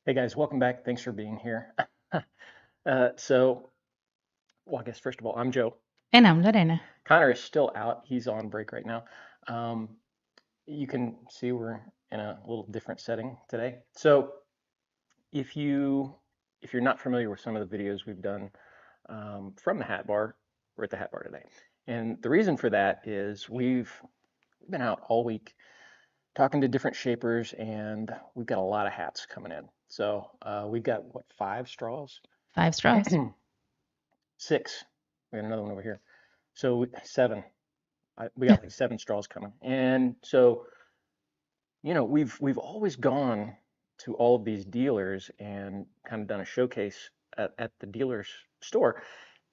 Hey guys, welcome back. Thanks for being here. So, I guess first of all, I'm Joe. And I'm Lorena. Connor is still out. He's on break right now. Um, you can see we're in a little different setting today. So, if you if you're not familiar with some of the videos we've done from the Hat Bar, we're at the Hat Bar today, and the reason for that is we've been out all week talking to different shapers, and we've got a lot of hats coming in. So we've got what, 5 straws? 5 straws. Six. We got another one over here. So seven. We got like 7 straws coming. And so, we've always gone to all of these dealers and kind of done a showcase at the dealer's store.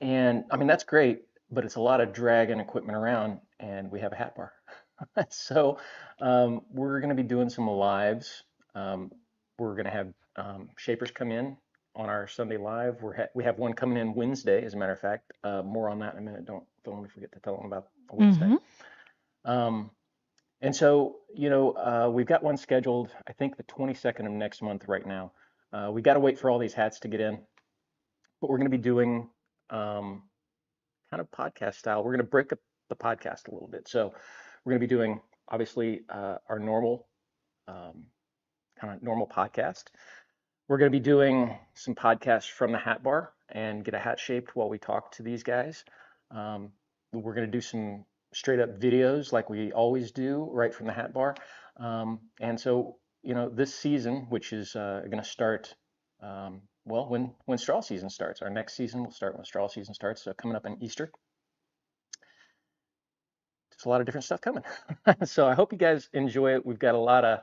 And I mean, that's great, but it's a lot of dragging equipment around, and we have a hat bar. So we're going to be doing some lives. Um, we're going to have shapers come in on our Sunday live. We have one coming in Wednesday, as a matter of fact. More on that in a minute. Don't let me forget to tell them about Wednesday. Mm-hmm. Um, and so, we've got one scheduled, I think the 22nd of next month right now. We got to wait for all these hats to get in, but we're going to be doing um, kind of podcast style. We're going to break up the podcast a little bit. So we're going to be doing obviously our normal kind of normal podcast. We're going to be doing some podcasts from the hat bar and get a hat shaped while we talk to these guys. We're going to do some straight up videos like we always do right from the hat bar. And so, this season, which is going to start, well, when straw season starts. Our next season will start when straw season starts. So coming up in Easter, there's a lot of different stuff coming. So I hope you guys enjoy it. We put a lot of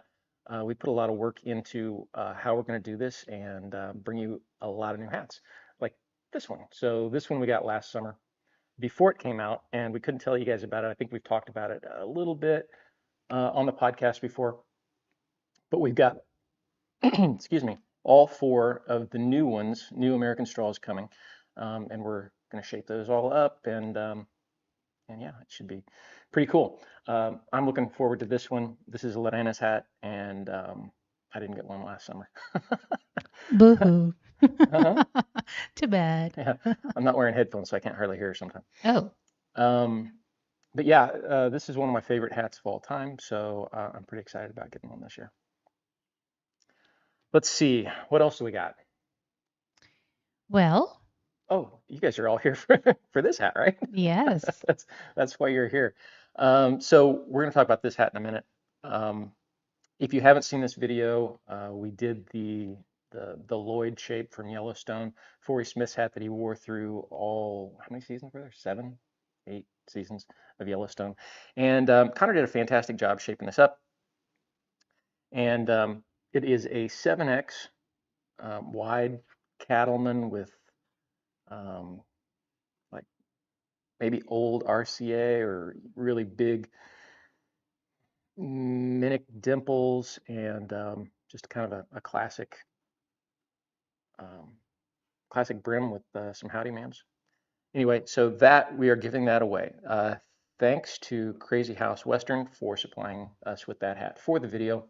work into how we're going to do this and bring you a lot of new hats, like this one. So this one we got last summer before it came out, and we couldn't tell you guys about it. I think we've talked about it a little bit on the podcast before, but we've got, excuse me, all 4 of the new American straws coming, and we're going to shape those all up and yeah, it should be pretty cool. I'm looking forward to this one. This is Lorena's hat, and I didn't get one last summer. Boo-hoo. Uh-huh. Too bad. Yeah, I'm not wearing headphones, so I can't hardly hear her sometimes. Oh, Um, but yeah, this is one of my favorite hats of all time, so I'm pretty excited about getting one this year. Let's see, what else do we got? well, Oh, you guys are all here for this hat, right? yes. That's that's why you're here. So we're going to talk about this hat in a minute. Um, If you haven't seen this video, we did the Lloyd shape from Yellowstone, Forey Smith's hat that he wore through how many seasons were there? 7, 8 seasons of Yellowstone. And Connor did a fantastic job shaping this up. And it is a 7X wide cattleman with um, like maybe old RCA or really big mimic dimples and just kind of a um, classic brim with some howdy mams. Anyway, so that we are giving that away. Thanks to Crazy House Western for supplying us with that hat for the video.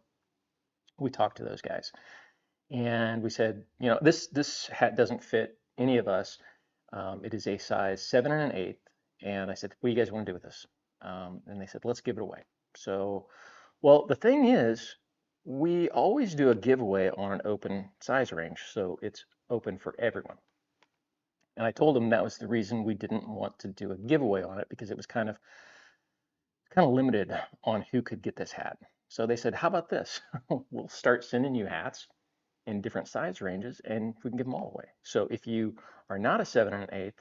We talked to those guys and we said, this hat doesn't fit any of us. It is a size 7 1/8. And I said, what do you guys want to do with this? And they said, let's give it away. So, well, the thing is, we always do a giveaway on an open size range, so it's open for everyone. And I told them that was the reason we didn't want to do a giveaway on it because it was kind of limited on who could get this hat. So they said, how about this? We'll start sending you hats in different size ranges and we can give them all away. So if you are not a 7 1/8,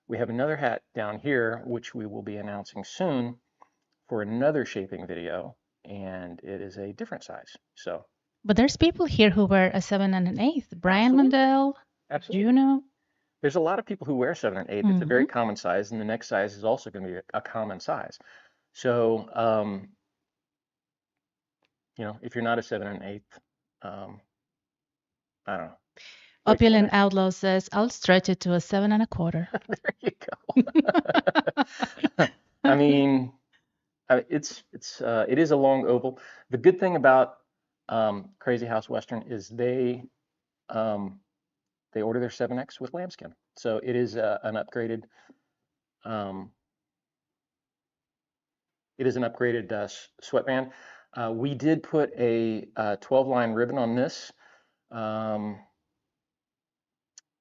we have another hat down here, which we will be announcing soon for another shaping video, and it is a different size. So But there's people here who wear a 7 1/8. Brian absolutely, Mandel, absolutely. Juno. There's a lot of people who wear 7 1/8. It's a Mm-hmm. very common size, and the next size is also going to be a common size. So, if you're not a 7 1/8, um, I don't know. Wait for Opulent whatever. Outlaw says, I'll stretch it to a 7 1/4. There you go. I mean, it is a long oval. The good thing about Crazy House Western is they they order their 7X with lambskin. So it is an upgraded um, sweatband. We did put a 12-line ribbon on this. Um,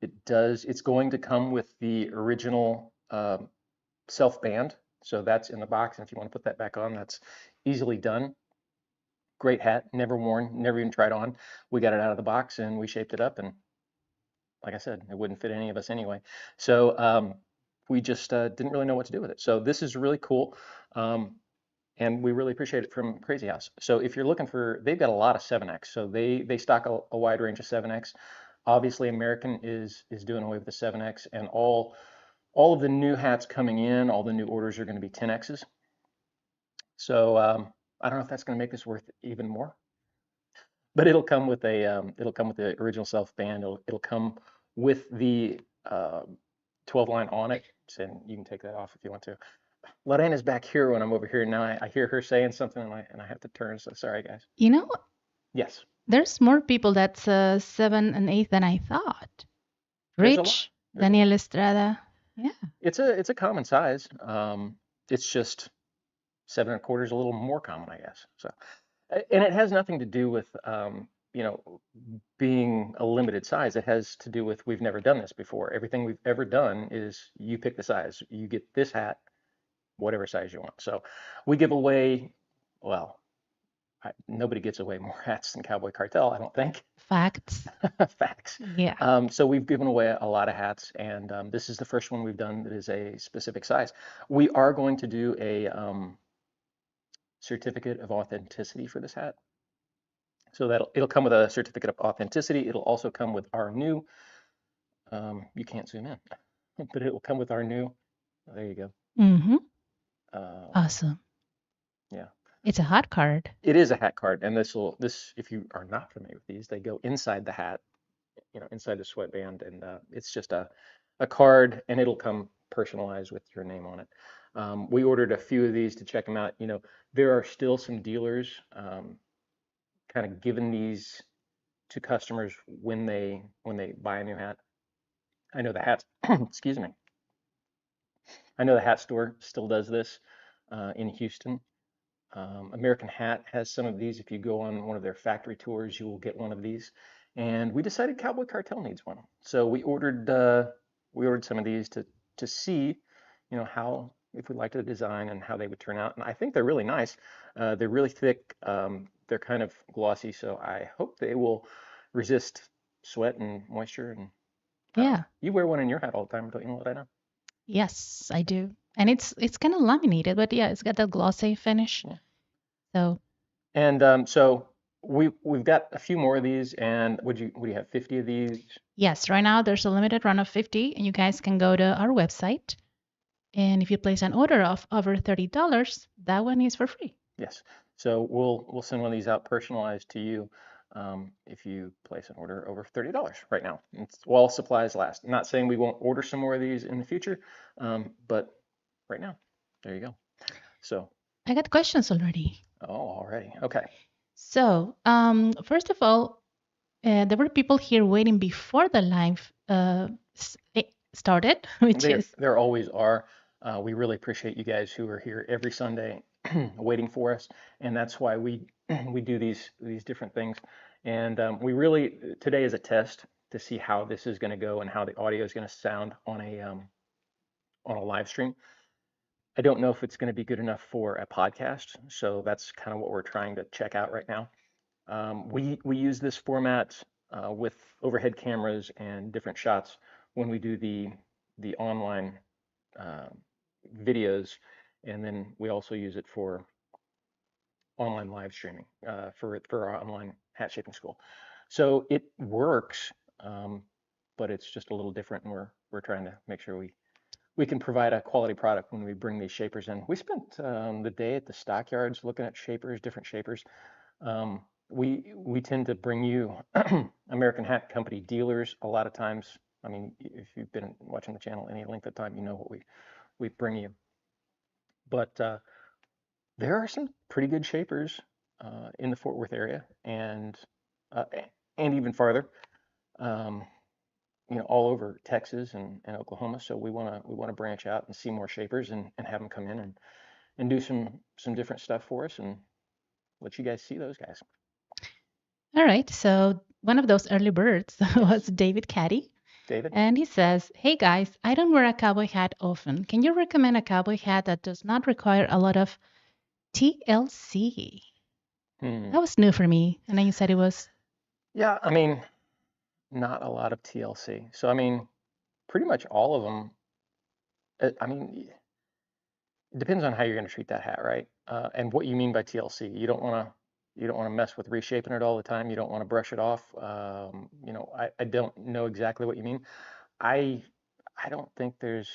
it's going to come with the original self band. So that's in the box. And if you want to put that back on, that's easily done. Great hat, never worn, never even tried on. We got it out of the box and we shaped it up. And like I said, it wouldn't fit any of us anyway. So we just didn't really know what to do with it. So this is really cool. Um, and we really appreciate it from Crazy House. So if you're looking for, they've got a lot of 7X. So they stock a wide range of 7X. Obviously, American is doing away with the 7X, and all of the new hats coming in, all the new orders are going to be 10Xs. So I don't know if that's going to make this worth even more, but it'll come with the original self band. It'll come with the 12 line on it, and you can take that off if you want to. Lorena's back here when I'm over here now. I hear her saying something, and I have to turn. So sorry, guys. You know, Yes, there's more people that's 7 and 8 than I thought. there's a lot. Rich, There's a lot. Daniel Estrada. Yeah. It's a common size. It's just 7 1/4 is a little more common, I guess. So, and it has nothing to do with you know being a limited size. It has to do with we've never done this before. Everything we've ever done is you pick the size. You get this hat, whatever size you want. So we give away, well, nobody gets away more hats than Cowboy Cartel, I don't think. Facts. Facts. Yeah. So we've given away a lot of hats, and this is the first one we've done that is a specific size. We are going to do a certificate of authenticity for this hat. So it'll come with a certificate of authenticity. It'll also come with our new, you can't zoom in, but it will come with our new, oh, there you go. Mm-hmm. Um, Awesome. yeah, It's a hot card. it is a hat card, and if you are not familiar with these, they go inside the hat, inside the sweatband, and it's just a card, and it'll come personalized with your name on it. We ordered a few of these to check them out. There are still some dealers kind of giving these to customers when they buy a new hat. I know the hats, excuse me. I know the hat store still does this in Houston. American Hat has some of these. If you go on one of their factory tours, you will get one of these. And we decided Cowboy Cartel needs one, so we ordered some of these to see, how if we liked the design and how they would turn out. And I think they're really nice. They're really thick. They're kind of glossy, so I hope they will resist sweat and moisture. And I don't know. Yeah. You wear one in your hat all the time, don't you, Lorena? Yes, I do. And it's kind of laminated, but yeah, it's got that glossy finish. Yeah. So And so we've got a few more of these. And would you have 50 of these? yes, right now there's a limited run of 50, and you guys can go to our website. And if you place an order of over $30, that one is for free. Yes. So we'll send one of these out personalized to you if you place an order over $30 right now. It's while supplies last. I'm not saying we won't order some more of these in the future, but right now, there you go. So, I got questions already. already. Okay. So, first of all, there were people here waiting before the live started, which There is there always are. We really appreciate you guys who are here every Sunday waiting for us, and that's why we we do these different things. And we really today is a test to see how this is going to go and how the audio is going to sound on a live stream. I don't know if it's going to be good enough for a podcast, so that's kind of what we're trying to check out right now. We use this format with overhead cameras and different shots when we do the online uh, videos, and then we also use it for online live streaming for our online hat shaping school. So it works, but it's just a little different, and we're trying to make sure we can provide a quality product when we bring these shapers in. We spent the day at the stockyards looking at shapers, different shapers. We tend to bring you American Hat Company dealers a lot of times. I mean, if you've been watching the channel any length of time, you know what we bring you. But there are some pretty good shapers in the Fort Worth area, and even farther. um, all over Texas and Oklahoma. So we want to branch out and see more shapers and have them come in and do some different stuff for us and let you guys see those guys. All right. So one of those early birds was Yes, David Caddy. David. And he says, "Hey guys, I don't wear a cowboy hat often. Can you recommend a cowboy hat that does not require a lot of TLC?" Hmm. That was new for me. And then you said it was Yeah, I mean, not a lot of TLC. So I mean, pretty much all of them. I mean, it depends on how you're going to treat that hat, right? And what you mean by TLC. You don't want to mess with reshaping it all the time. You don't want to brush it off. I don't know exactly what you mean. I I don't think there's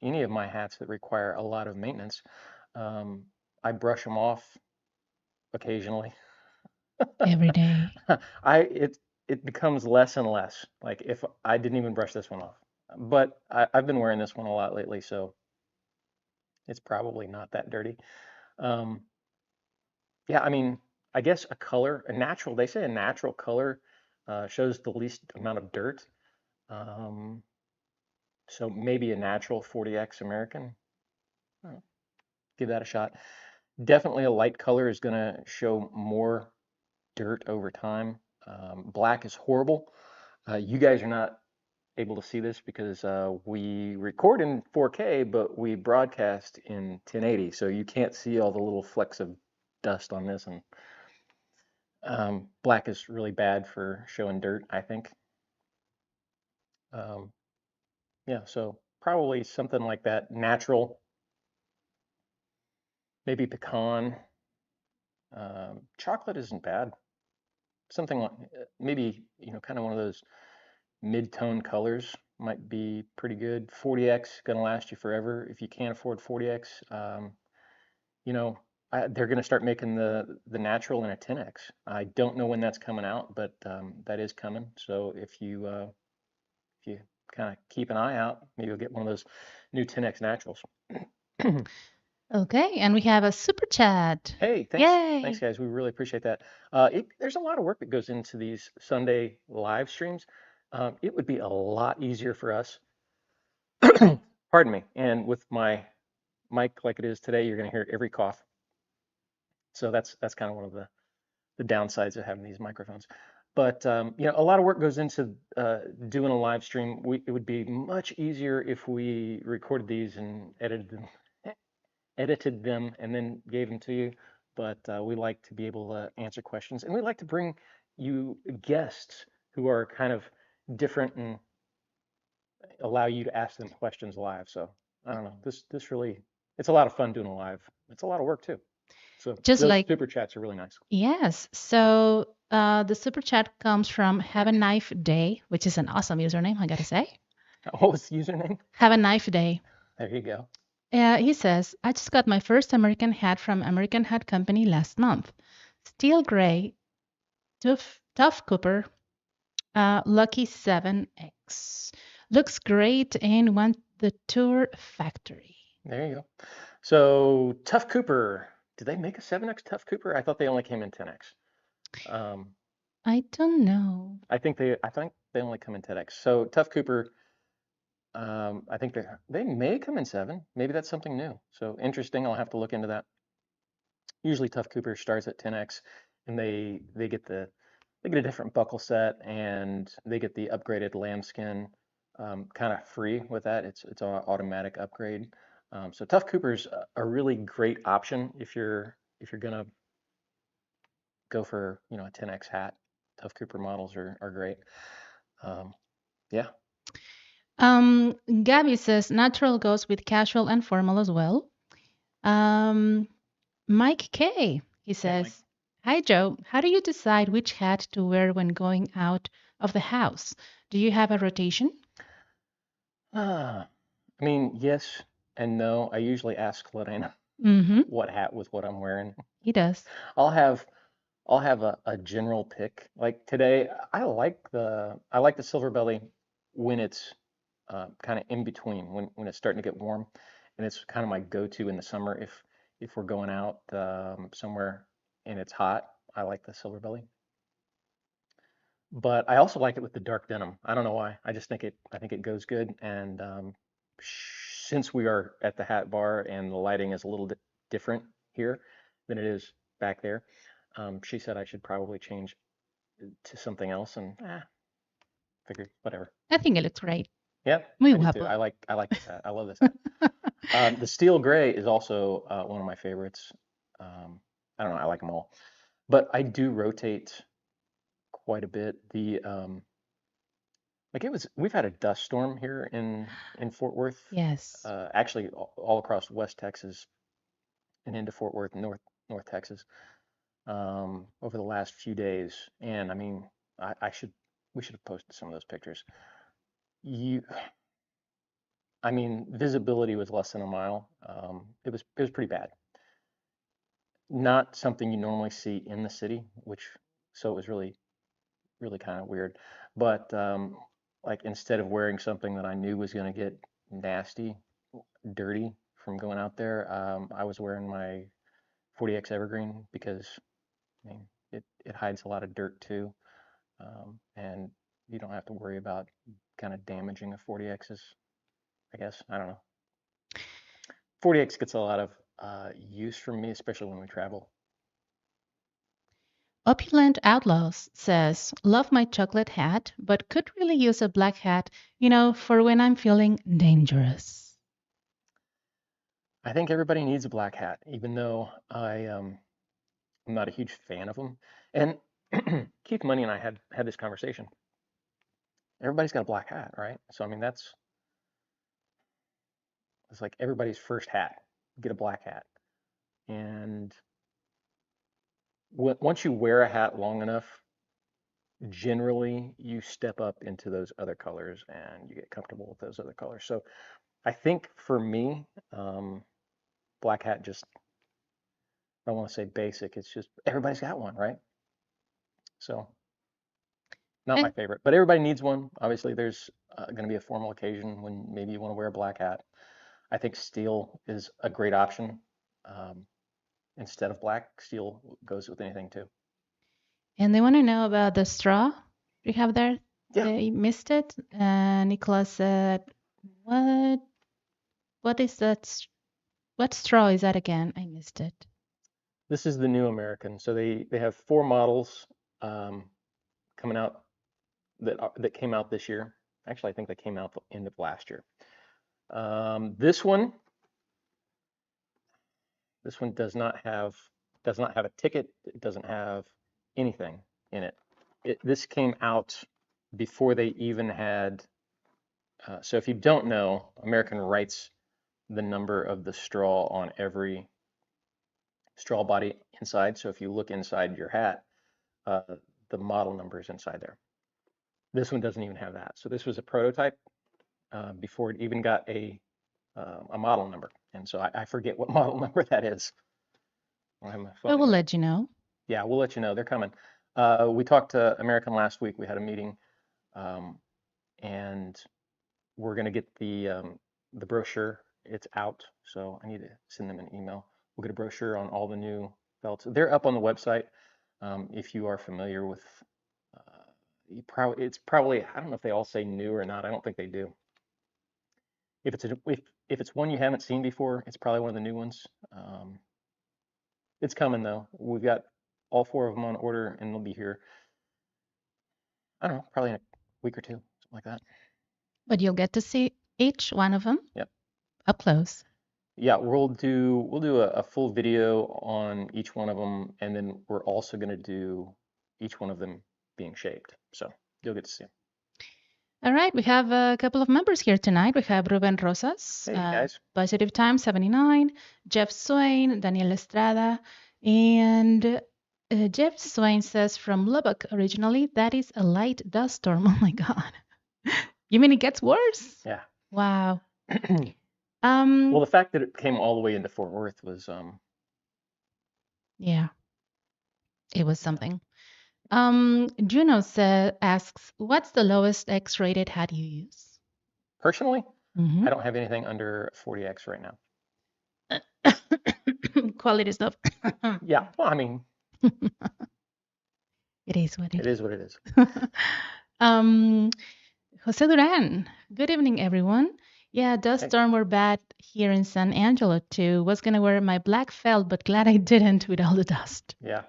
any of my hats that require a lot of maintenance. Um, I brush them off occasionally. every day. I it becomes less and less. Like if I didn't even brush this one off, but I've been wearing this one a lot lately, so it's probably not that dirty. Um, yeah, I mean, I guess a natural. They say a natural color shows the least amount of dirt. Um, so maybe a natural 40X American. Give that a shot. Definitely a light color is going to show more dirt over time. Black is horrible. You guys are not able to see this because we record in 4K, but we broadcast in 1080, so you can't see all the little flecks of dust on this. And black is really bad for showing dirt, I think. Um, yeah, so probably something like that, natural, maybe pecan. Chocolate isn't bad. Something like maybe kind of one of those mid-tone colors might be pretty good. 40X gonna last you forever if you can't afford 40X. You know, they're gonna start making the natural in a 10X. I don't know when that's coming out, but that is coming. So if you kind of keep an eye out, maybe you'll get one of those new 10X naturals. Okay. And we have a super chat. Hey, thanks Yay. guys. We really appreciate that. There's a lot of work that goes into these Sunday live streams. It would be a lot easier for us. Pardon me. And with my mic like it is today, you're going to hear every cough. So that's kind of one of the downsides of having these microphones. But a lot of work goes into doing a live stream. It would be much easier if we recorded these and edited them, and then gave them to you. But we like to be able to answer questions, and we like to bring you guests who are kind of different and allow you to ask them questions live. So I don't know. This really it's a lot of fun doing a live. It's a lot of work too. So Just those like, super chats are really nice. yes. So the super chat comes from Have a Knife Day, which is an awesome username, I gotta say. What was the username? Have a Knife Day. There you go. He says, I just got my first American hat from American Hat Company last month. Steel gray, tough Cooper, Lucky 7X. Looks great and went the tour factory. There you go. So Tough Cooper. Did they make a 7X Tough Cooper? I thought they only came in 10X. Um, I don't know. I think they only come in 10X. So Tough Cooper. I think they may come in 7. Maybe that's something new. So interesting. I'll have to look into that. Usually Tough Cooper starts at 10X, and they get a different buckle set, and they get the upgraded lambskin kind of free with that. It's an automatic upgrade. So Tough Cooper's a really great option if you're gonna go for a 10X hat. Tough Cooper models are great. Um, yeah. Gabby says natural goes with casual and formal as well. Um, Mike K, he Hey, Mike. says, Hi Joe, how do you decide which hat to wear when going out of the house? Do you have a rotation? Ah, I mean, yes and no. I usually ask Lorena Mm-hmm. what hat with what I'm wearing. He does. I'll have I'll have a general pick. Like today, I like the silver belly when it's kind of in between, when it's starting to get warm, and it's kind of my go-to in the summer if we're going out somewhere and it's hot. I like the silver belly. But I also like it with the dark denim. I don't know why. I think it goes good. And since we are at the hat bar and the lighting is a little bit different here than it is back there, she said I should probably change to something else. And figured whatever. I think it looks great. Yeah, Muy I do too. guapo. I like this hat. I love this hat. The steel gray is also one of my favorites. I don't know. I like them all, but I do rotate quite a bit. Like we've had a dust storm here in Fort Worth, Yes. actually all across West Texas and into Fort Worth, North Texas, over the last few days. And I mean, I should we should have posted some of those pictures. You, I mean, visibility was less than a mile. It was pretty bad. Not something you normally see in the city, which so it was really kind of weird. But like instead of wearing something that I knew was going to get nasty, dirty from going out there, I was wearing my 40X Evergreen because I mean it hides a lot of dirt too, and you don't have to worry about kind of damaging a 40X's. I guess I don't know. 40X gets a lot of use from me, especially when we travel. Opulent Outlaws says, love my chocolate hat, but could really use a black hat, for when I'm feeling dangerous. I think everybody needs a black hat, even though I'm not a huge fan of them. And Keith Money and I had this conversation. Everybody's got a black hat, right? So I mean it's like everybody's first hat. Get a black hat. And once you wear a hat long enough, generally you step up into those other colors and you get comfortable with those other colors. So I think for me, black hat just I don't want to say basic. It's just everybody's got one, right? So not my And, favorite, but everybody needs one. Obviously, there's going to be a formal occasion when maybe you want to wear a black hat. I think steel is a great option. Um, Instead of black, steel goes with anything too. and they want to know about the straw you have there. Yeah, They missed it. Nicholas said, what, what is that? What straw is that again? I missed it. this is the new American. So they have four models um, coming out that came out this year. Actually, I think they came out the end of last year. This one does not have a ticket. It doesn't have anything in it. This came out before they even had. So if you don't know, American writes the number of the straw on every straw body inside. So if you look inside your hat, uh, the model number is inside there. This one doesn't even have that. So this was a prototype before it even got a model number. And so I forget what model number that is. I don't have my I phone will here. let you know. Yeah, we'll let you know. They're coming. We talked to American last week. We had a meeting, um, and we're gonna get the brochure. It's out, so I need to send them an email. We'll get a brochure on all the new belts. They're up on the website. If you are familiar with, it's probably I don't know if they all say new or not. I don't think they do. If it's one you haven't seen before, it's probably one of the new ones. It's coming though. We've got all four of them on order, and they'll be here. I don't know, probably in a week or two, something like that. But you'll get to see each one of them Yep. up close. Yeah, we'll do a full video on each one of them, and then we're also going to do each one of them being shaped. So you'll get to see them. All right, we have a couple of members here tonight. We have Ruben Rosas, Hey guys. Positive Time 79, Jeff Swain, Daniel Estrada, and Jeff Swain says from Lubbock originally, that is a light dust storm. Oh my God. You mean it gets worse? Yeah. Wow. Well, the fact that it came all the way into Fort Worth was Yeah, it was something. Juno asks, what's the lowest X-rated hat you use? personally, Mm-hmm. I don't have anything under 40X right now. Quality stuff. Yeah, well, I mean, It is what it It is what it is. is. um, Jose Duran. Good evening, everyone. Yeah, dust Hey, storm were bad here in San Angelo too. Was gonna wear my black felt, but glad I didn't with all the dust. yeah,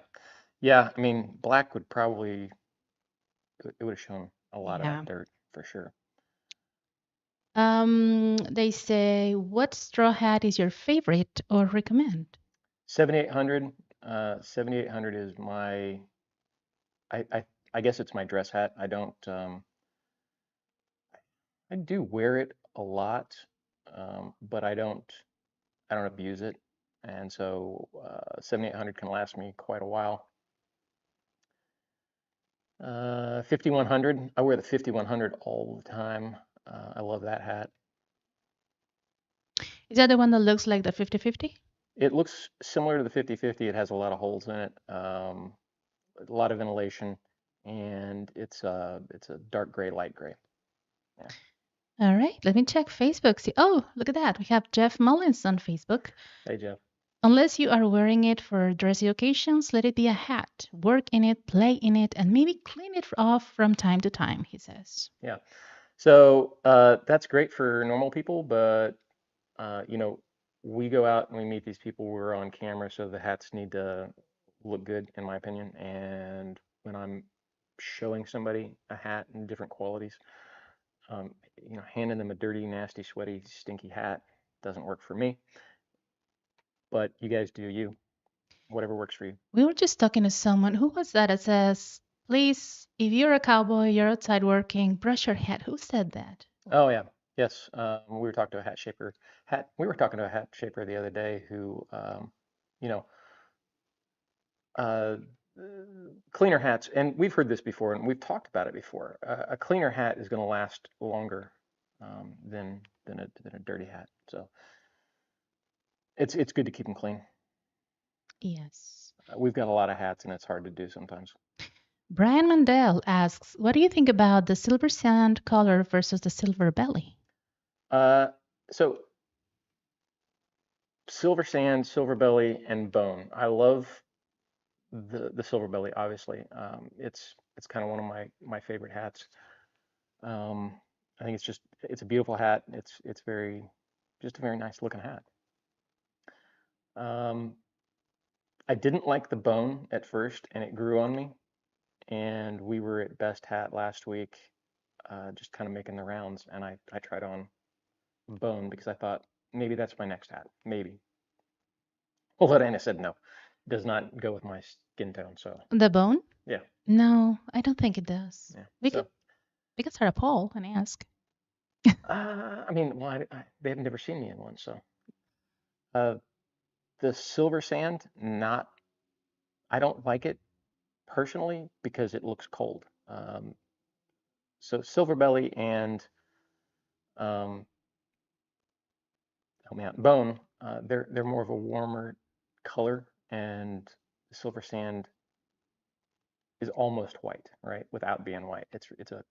yeah. I mean, black would probably it would have shown a lot of Yeah. that dirt for sure. They say, what straw hat is your favorite or recommend? 7800, 7800 is my I, I I guess it's my dress hat. I don't I do wear it a lot, but I don't abuse it, and so 7800 can last me quite a while. 5100, I wear the 5100 all the time. I love that hat. Is that the one that looks like the 50-50? It looks similar to the 50/50. It has a lot of holes in it, a lot of ventilation, and it's a dark gray, light gray. Yeah. All right, let me check Facebook. See, oh, look at that. We have Jeff Mullins on Facebook. Hey, Jeff. Unless you are wearing it for dressy occasions, let it be a hat. Work in it, play in it, and maybe clean it off from time to time, he says. Yeah. So that's great for normal people, but you know, we go out and we meet these people. We're on camera, so the hats need to look good, in my opinion. And when I'm showing somebody a hat in different qualities, you know, handing them a dirty, nasty, sweaty, stinky hat doesn't work for me. But you guys do you, whatever works for you. We were just talking to someone. Who was that? It says, please, if you're a cowboy, you're outside working, brush your hat. Who said that? Oh yeah, yes. We were talking to a hat shaper. We were talking to a hat shaper the other day who, you know, uh, cleaner hats, and we've heard this before, and we've talked about it before. A cleaner hat is going to last longer than a dirty hat. So it's good to keep them clean. Yes. We've got a lot of hats, and it's hard to do sometimes. Brian Mandel asks, what do you think about the silver sand color versus the silver belly? Uh, so silver sand, silver belly, and bone. I love the silver belly. Obviously, it's kind of one of my favorite hats. Um, I think it's a beautiful hat. It's very just a very nice looking hat. Um, I didn't like the bone at first, and it grew on me. And we were at Best Hat last week, just kind of making the rounds, and I tried on bone because I thought maybe that's my next hat, maybe. Although Anna said no, does not go with my skin tone. So The bone? yeah, No, I don't think it does. yeah. We could start a poll and ask. I mean, well, they have never seen me in one, so uh, the silver sand, not. I don't like it personally because it looks cold. So silver belly and um, help me out, bone, they're more of a warmer color, and silver sand is almost white, right? Without being white, it's a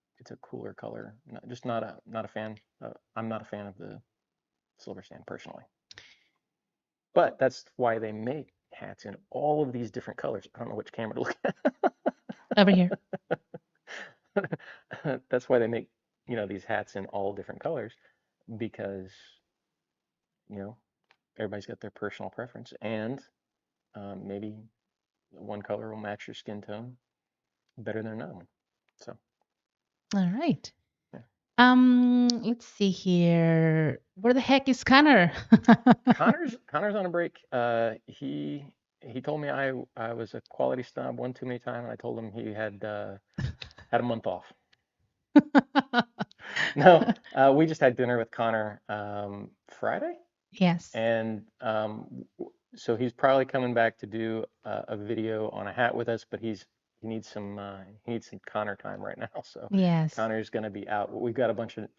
cooler color. Just not a fan. I'm not a fan of the silver sand personally, but that's why they make hats in all of these different colors. I don't know which camera to look Over here. at. That's why they make these hats in all different colors because you know everybody's got their personal preference, and maybe one color will match your skin tone better than another one. So All right. yeah. Let's see here. Where the heck is Connor? Connor's on a break. He told me I was a quality snob one too many times, and I told him he had a month off. No, we just had dinner with Connor Friday, Yes. and so he's probably coming back to do a video on a hat with us, but he needs some Connor time right now. So Yes. Connor's going to be out. We've got a bunch of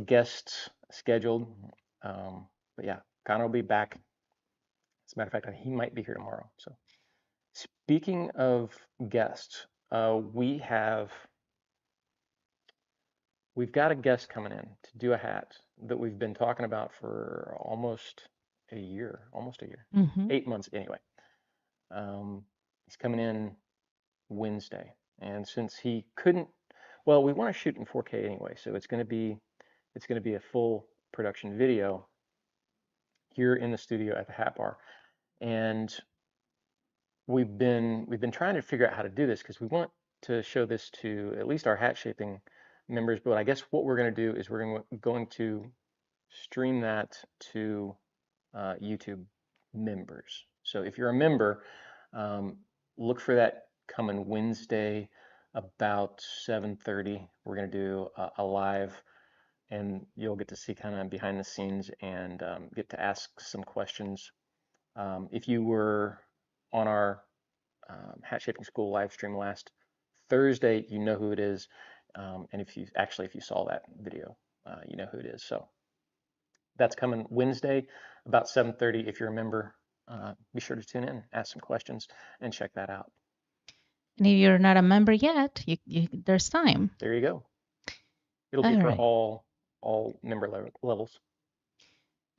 guests scheduled, but yeah, Connor will be back. As a matter of fact, he might be here tomorrow. So speaking of guests, we've got a guest coming in to do a hat that we've been talking about for almost a year, Mm-hmm. 8 months anyway. He's coming in Wednesday. And since he couldn't, well, we want to shoot in 4K anyway, so it's going to be a full production video here in the studio at the Hat Bar. And we've been trying to figure out how to do this because we want to show this to at least our hat shaping members. But I guess what we're going to do is we're going to stream that to YouTube members. So if you're a member, um, look for that coming Wednesday about 7:30. We're going to do a live, and you'll get to see kind of behind the scenes and get to ask some questions. If you were on our Hat Shaping School live stream last Thursday, you know who it is. And if you saw that video, you know who it is. So that's coming Wednesday about 7:30. If you're a member, be sure to tune in, ask some questions, and check that out. And if you're not a member yet, there's time. There you go. It'll be All for right. all member levels.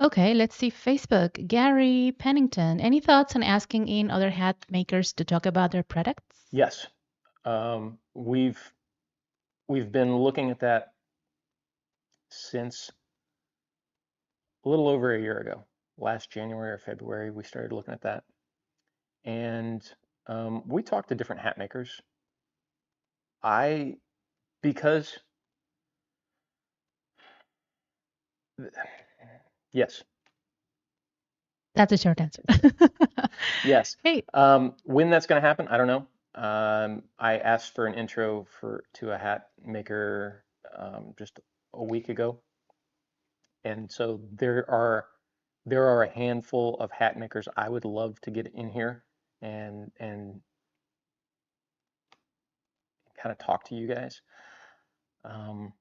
Okay, let's see Facebook. Gary Pennington, any thoughts on asking in other hat makers to talk about their products? Yes, we've been looking at that since a little over a year ago. Last January or February, we started looking at that, and we talked to different hat makers. Because yes, That's a short answer. yes. Hey, When that's going to happen, I don't know. I asked for an intro to a hat maker just a week ago, and so there are a handful of hat makers I would love to get in here and kind of talk to you guys. Um,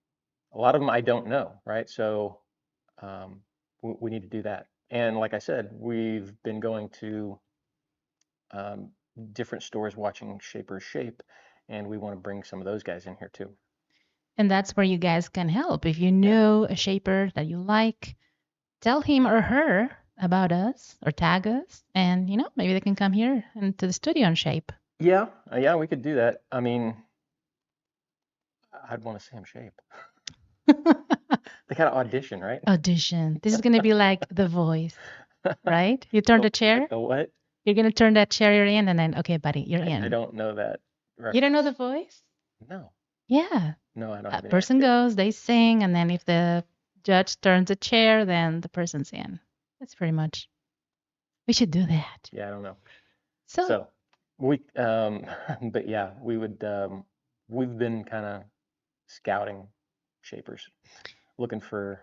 a lot of them I don't know, right? So we need to do that. And like I said, we've been going to um, different stores watching Shapers Shape, and we want to bring some of those guys in here too. and that's where you guys can help. If you Yeah. know a shaper that you like, tell him or her about us or tag us, and maybe they can come here into the studio and shape. Yeah, yeah, we could do that. I mean, I'd want to see him shape. They got to audition, right? Audition. This is gonna be like The Voice, right? You turn the chair. Like the what? You're gonna turn that chair you're in, and then okay, buddy, you're I in. don't know that You don't know reference. The Voice? No, Yeah. no, I don't A have any person idea. goes, they sing, and then if the judge turns a chair, then the person's in. That's pretty much. We should do that. Yeah, I don't know. So, So but yeah, we've been kind of scouting shapers, looking for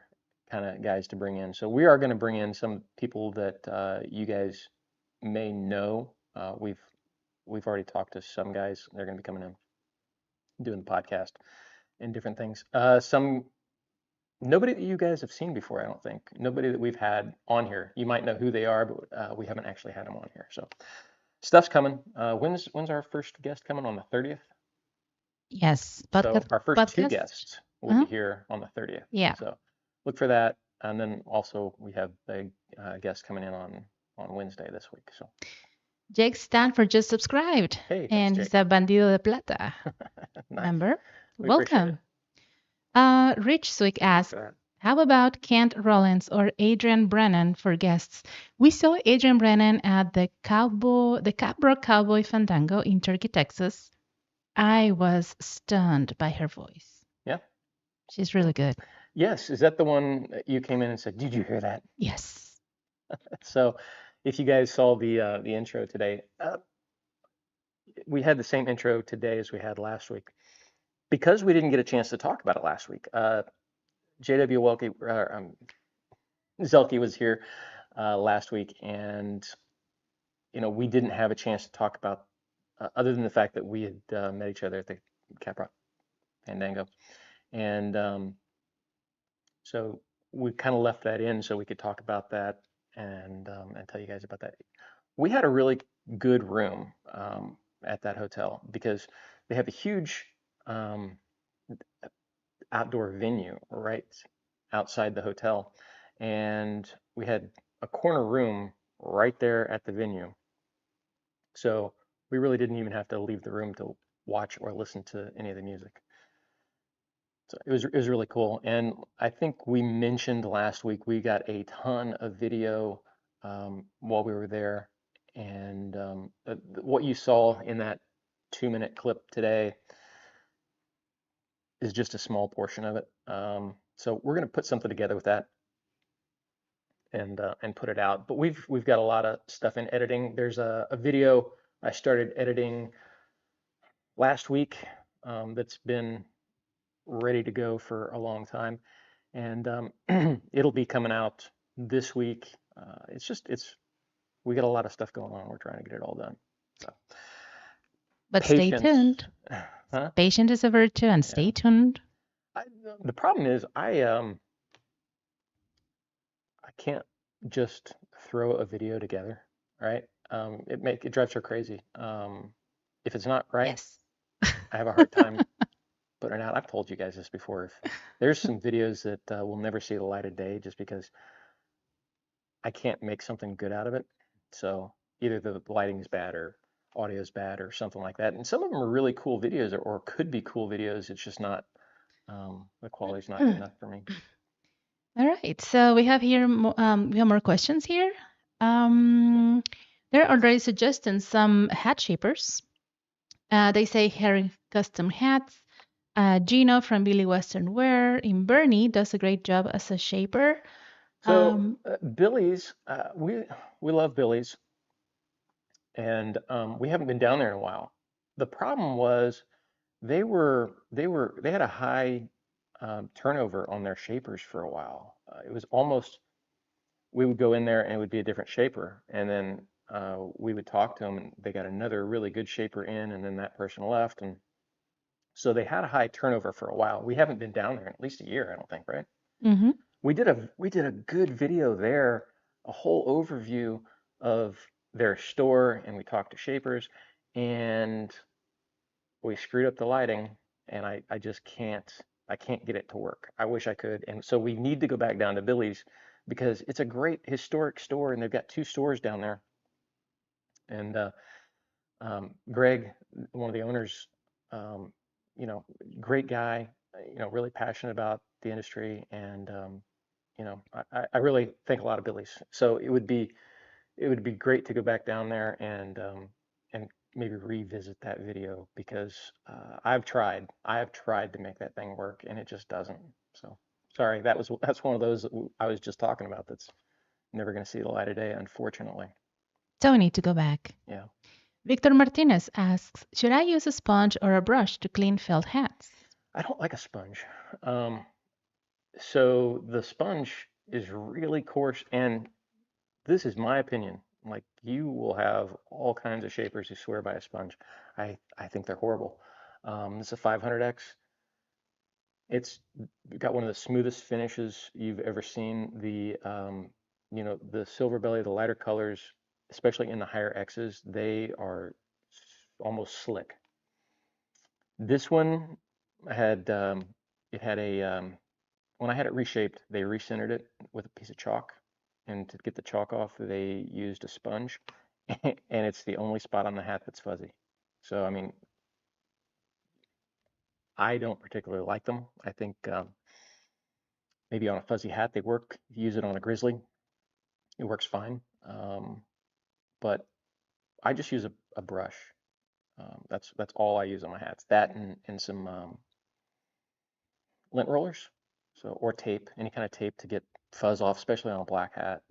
kind of guys to bring in. So we are going to bring in some people that you guys may know. We've already talked to some guys. They're going to be coming in, doing the podcast and different things. Some Nobody that you guys have seen before, I don't think. Nobody that we've had on here. You might know who they are, but we haven't actually had them on here. So stuff's coming. When's our first guest coming? On the 30th? yes, So podcast, our first two podcast. guests will be Uh-huh. here on the 30th. Yeah. So look for that. And then also we have a guest coming in on Wednesday this week. So Jake Stanford just subscribed, hey, thanks, and Jake. he's a bandido de plata Nice. member. We appreciate it. Welcome. Rich Swick asked, how about Kent Rollins or Adrian Brennan for guests? We saw Adrian Brennan at the Capbrook Cowboy Fandango in Turkey, Texas. I was stunned by her voice. Yeah. She's really good. Yes. Is that the one that you came in and said, "Did you hear that?" Yes. So if you guys saw the intro today, we had the same intro today as we had last week because we didn't get a chance to talk about it last week. JW Zelke was here last week, and we didn't have a chance to talk about other than the fact that we had met each other at the Caprock Fandango, and so we kind of left that in so we could talk about that and tell you guys about that. We had a really good room at that hotel because they have a huge um, outdoor venue right outside the hotel, and we had a corner room right there at the venue. So we really didn't even have to leave the room to watch or listen to any of the music. So it was really cool. And I think we mentioned last week we got a ton of video while we were there. And what you saw in that 2-minute clip today is just a small portion of it. So we're going to put something together with that and put it out. But we've got a lot of stuff in editing. There's a video I started editing last week that's been ready to go for a long time, and it'll be coming out this week. It's we got a lot of stuff going on. We're trying to get it all done. So But stay patience, tuned. huh? Patience is a virtue, and Yeah. stay tuned. I, the problem is I can't just throw a video together, right? It drives her crazy. If it's not right, Yes. I have a hard time putting it out. I've told you guys this before. If there's some videos that will never see the light of day just because I can't make something good out of it. So either the lighting is bad or audio is bad or something like that. And some of them are really cool videos or could be cool videos. It's just not the quality's not good enough for me. All right. So we have here we have more questions here. Um, they're already suggesting some hat shapers. They say Harry Custom Hats. Gino from Billy Western Wear in Bernie does a great job as a shaper. So Billy's, we love Billy's, and we haven't been down there in a while. The problem was they had a high turnover on their shapers for a while. It was almost we would go in there and it would be a different shaper, and then we would talk to them, and they got another really good shaper in, and then that person left, and so they had a high turnover for a while. We haven't been down there in at least a year, I don't think, right? mm-hmm. We did a good video there, a whole overview of their store, and we talked to shapers, and we screwed up the lighting, and I just can't get it to work. I wish I could, and so we need to go back down to Billy's because it's a great historic store, and they've got 2 stores down there. And Greg, one of the owners, um, you know, great guy, really passionate about the industry, and I really think a lot of Billy's. So it would be great to go back down there and maybe revisit that video because I have tried to make that thing work and it just doesn't. So sorry, that's one of those that I was just talking about that's never going to see the light of day, unfortunately. So we need to go back. Yeah, Victor Martinez asks, should I use a sponge or a brush to clean felt hats? I don't like a sponge. Um, so the sponge is really coarse, and this is my opinion. Like you will have all kinds of shapers who swear by a sponge. I think they're horrible. This is a 500X. It's got one of the smoothest finishes you've ever seen. The silver belly, the lighter colors, especially in the higher X's, they are almost slick. This one had it had a when I had it reshaped, they recentered it with a piece of chalk, and to get the chalk off, they used a sponge, and it's the only spot on the hat that's fuzzy. So I mean, I don't particularly like them. I think maybe on a fuzzy hat they work. If you use it on a grizzly, it works fine. But I just use a brush. That's all I use on my hats. That and some lint rollers, so or tape, any kind of tape to get fuzz off, especially on a black hat.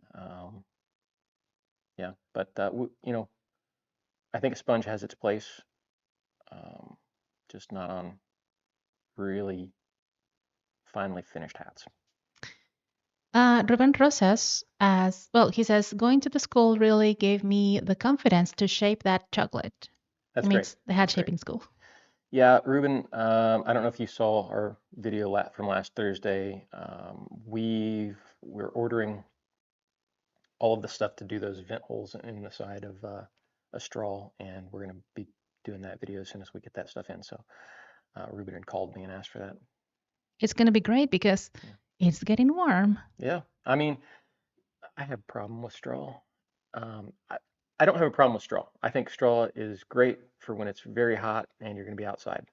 Yeah, but I think a sponge has its place, um, just not on really finely finished hats. Ruben Rosas asks, well, he says, going to the school really gave me the confidence to shape that chocolate. That's He great. means the hat That's great. shaping school. Yeah, Ruben, I don't know if you saw our video from last Thursday. We're ordering all of the stuff to do those vent holes in the side of a straw, and we're going to be doing that video as soon as we get that stuff in. So Ruben had called me and asked for that. It's going to be great because it's getting warm. Yeah, I mean, I have a problem with straw. I I don't have a problem with straw. I think straw is great for when it's very hot and you're going to be outside.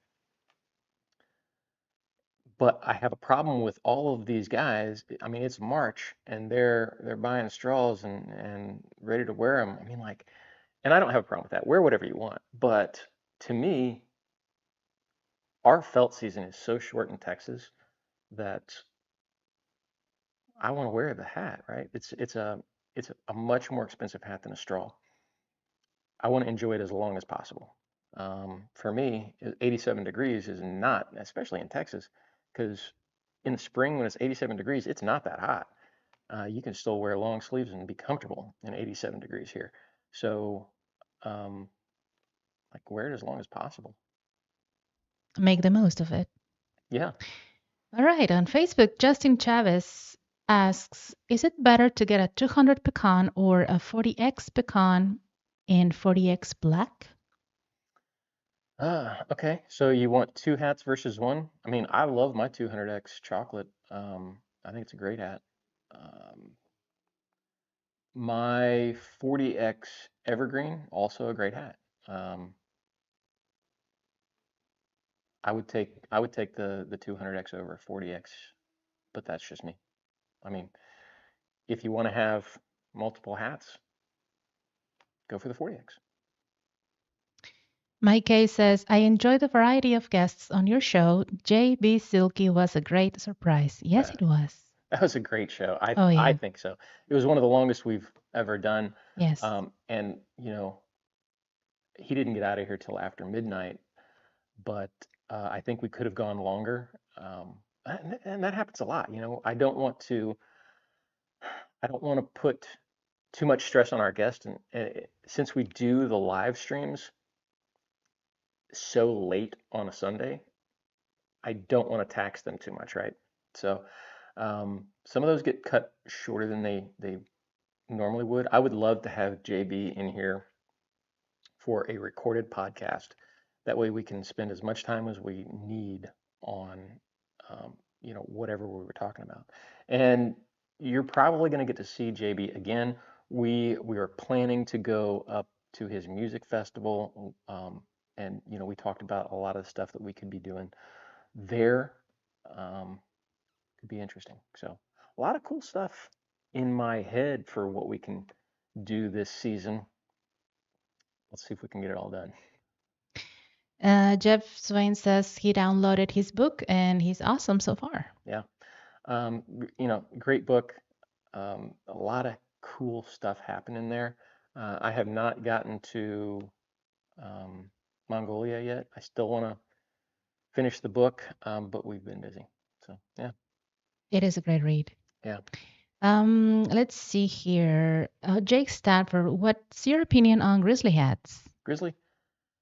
But I have a problem with all of these guys. I mean, it's March and they're buying straws and ready to wear them. I mean, like, and I don't have a problem with that. Wear whatever you want. But to me, our felt season is so short in Texas that I want to wear the hat, right? It's a much more expensive hat than a straw. I want to enjoy it as long as possible. For me, 87 degrees is not, especially in Texas, because in the spring when it's 87 degrees, it's not that hot. You can still wear long sleeves and be comfortable in 87 degrees here. So, um, like, wear it as long as possible. Make the most of it. Yeah. All right, on Facebook, Justin Chavez asks, is it better to get a 200 pecan or a 40x pecan in 40x black? Okay. So you want two hats versus one? I mean, I love my 200X chocolate. I think it's a great hat. Um, my 40X evergreen, also a great hat. Um, I would take the 200X over 40X, but that's just me. I mean, if you want to have multiple hats, go for the 40X. Mike K says, I enjoy the variety of guests on your show. JB Silky was a great surprise. Yes, Uh, it was. that was a great show. I Oh, I yeah. think so. It was one of the longest we've ever done. Yes. And he didn't get out of here till after midnight, but I think we could have gone longer. And that happens a lot. I don't want to put too much stress on our guests, and since we do the live streams so late on a Sunday, I don't want to tax them too much, right? So some of those get cut shorter than they normally would. I would love to have JB in here for a recorded podcast. That way we can spend as much time as we need on, whatever we were talking about. And you're probably going to get to see JB again. We are planning to go up to his music festival, and we talked about a lot of the stuff that we could be doing there. Um, could be interesting. So a lot of cool stuff in my head for what we can do this season. Let's see if we can get it all done. Jeff Swain says he downloaded his book and he's awesome so far. Yeah. Great book. A lot of cool stuff happening there. I have not gotten to um, Mongolia yet. I still want to finish the book, but we've been busy. So yeah, It is a great read. yeah. Let's see here. Jake Stanford, what's your opinion on grizzly hats? Grizzly.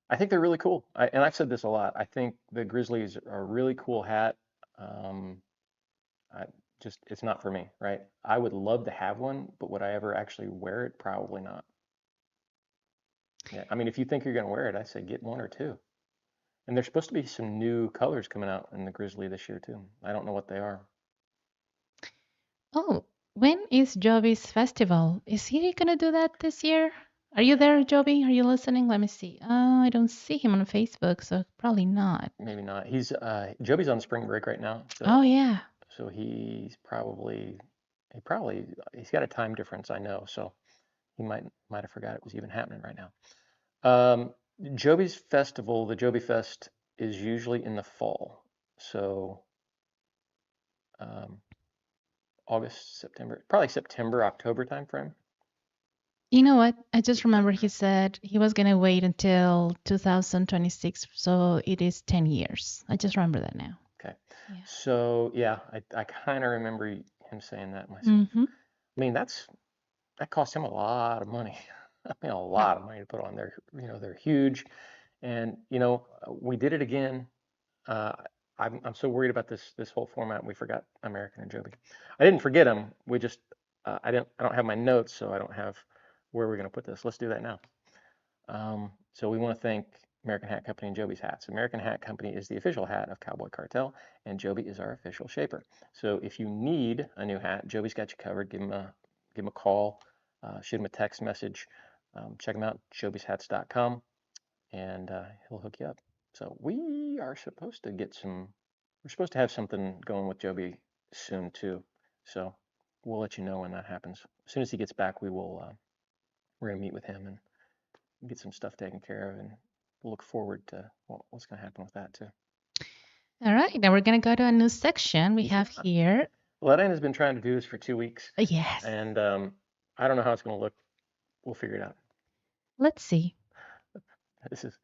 I think they're really cool. And I've said this a lot. I think the Grizzlies are a really cool hat. Um, I it's not for me, right? I would love to have one, but would I ever actually wear it? Probably not. Yeah, I mean, if you think you're going to wear it, I say get one or two. And there's supposed to be some new colors coming out in the Grizzly this year too. I don't know what they are. Oh, when is Joby's festival? Is he gonna do that this year? Are you there, Joby? Are you listening? Let me see. I don't see him on Facebook, so probably not. Maybe not. He's Joby's on spring break right now, Oh so yeah, so he's got a time difference, I know, so he might have forgot it was even happening right now. Um, Joby's festival, the Joby Fest, is usually in the fall, so um, August, September, probably September, October timeframe. you know what? I just remember he said he was gonna wait until 2026, so it is 10 years. I just remember that now. Okay. Yeah. So yeah, I kind of remember him saying that myself. Mm-hmm. I mean, that cost him a lot of money. I mean, a Well, lot of money to put on there. They're huge, and we did it again. Uh, I'm so worried about this whole format. We forgot American and Joby. I didn't forget him. We just I don't have my notes, so I don't have where we're going to put this. Let's do that now. So we want to thank American Hat Company and Joby's Hats. American Hat Company is the official hat of Cowboy Cartel, and Joby is our official shaper. So if you need a new hat, Joby's got you covered. Give him a call, shoot him a text message. check him out, jobyshats.com, and he'll hook you up. So we're supposed to have something going with Joby soon too. So we'll let you know when that happens. As soon as he gets back, we're gonna meet with him and get some stuff taken care of, and we'll look forward to what's gonna happen with that too. All right, now we're gonna go to a new section we have Yeah. here. Ledaine been trying to do this for 2 weeks, Yes, and I don't know how it's gonna look. We'll figure it out. let's see. This is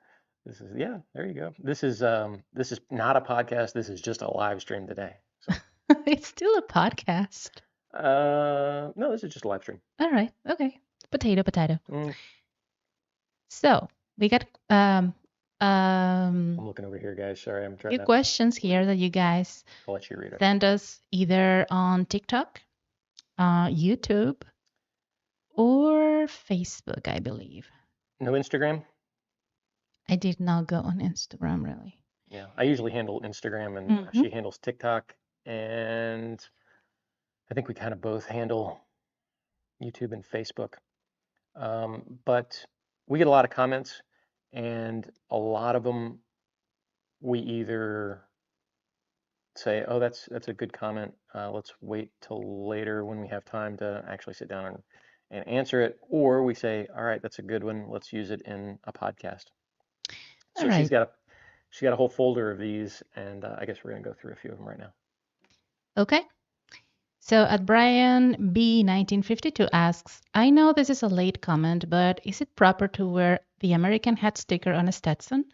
yeah, there you go. This is not a podcast. This is just a live stream today. So It's still a podcast. no, this is just a live stream. All right, okay. Potato, potato. Mm, So we got I'm looking over here, guys. Sorry, I'm trying few to. questions here that you guys I'll let you read it. send us either on TikTok, YouTube, or Facebook, I believe. No Instagram? I did not go on Instagram really. Yeah, I usually handle Instagram, and she handles TikTok, and I think we kind of both handle YouTube and Facebook. But we get a lot of comments, and a lot of them we either say, "Oh, that's a good comment. Let's wait till later when we have time to actually sit down and answer it," or we say, "All right, that's a good one. Let's use it in a podcast." All So she's right. got a whole folder of these, and I guess we're gonna go through a few of them right now. Okay. So at Brian B1952 asks, I know this is a late comment, but is it proper to wear the American hat sticker on a Stetson?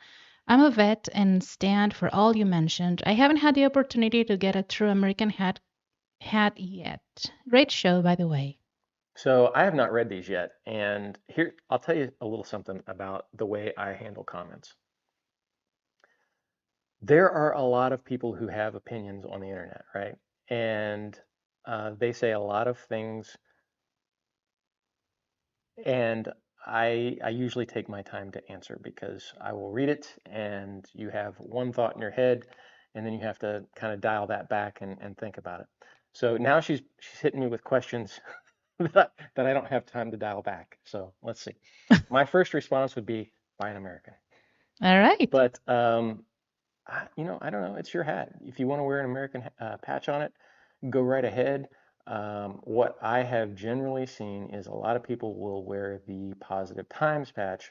I'm a vet and stand for all you mentioned. I haven't had the opportunity to get a true American hat yet. Great show, by the way. So I have not read these yet, and here I'll tell you a little something about the way I handle comments. There are a lot of people who have opinions on the internet, right? And they say a lot of things, and I usually take my time to answer because I will read it, and you have one thought in your head, and then you have to kind of dial that back and think about it. So now she's hitting me with questions that I don't have time to dial back. So let's see. My first response would be buy an American. All right. But I don't know. It's your hat. If you want to wear an American patch on it, go right ahead. What I have generally seen is a lot of people will wear the Positive Times patch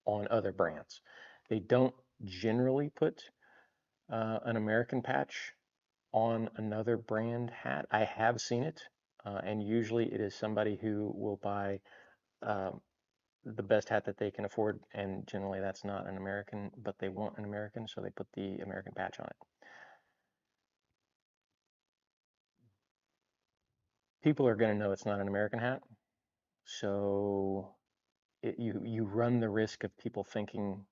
on other brands. They don't generally put an American patch on another brand hat. I have seen it, and usually it is somebody who will buy um, the best hat that they can afford, and generally that's not an American, but they want an American, so they put the American patch on it. People are going to know it's not an American hat, so you run the risk of people thinking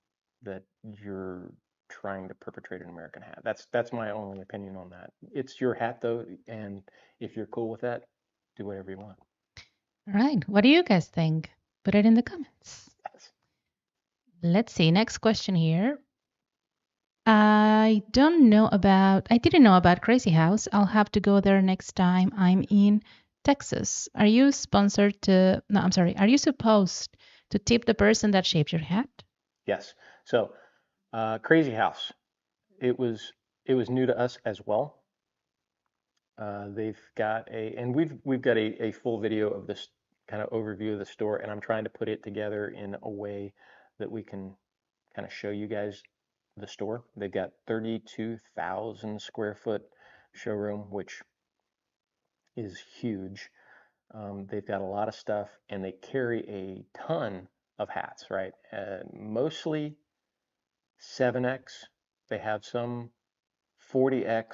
that you're trying to perpetrate an American hat. That's my only opinion on that. It's your hat though, and if you're cool with that, do whatever you want. All right. What do you guys think? Put it in the comments. Yes. Let's see. Next question here. I didn't know about Crazy House. I'll have to go there next time I'm in Texas. Are you supposed to tip the person that shaped your hat? Yes. So, Crazy House. It was new to us as well. They've got and we've got a full video of this kind of overview of the store, and I'm trying to put it together in a way that we can kind of show you guys the store. They've got 32,000 square foot showroom, which is huge. They've got a lot of stuff, and they carry a ton of hats, right? Mostly 7X. They have some 40X,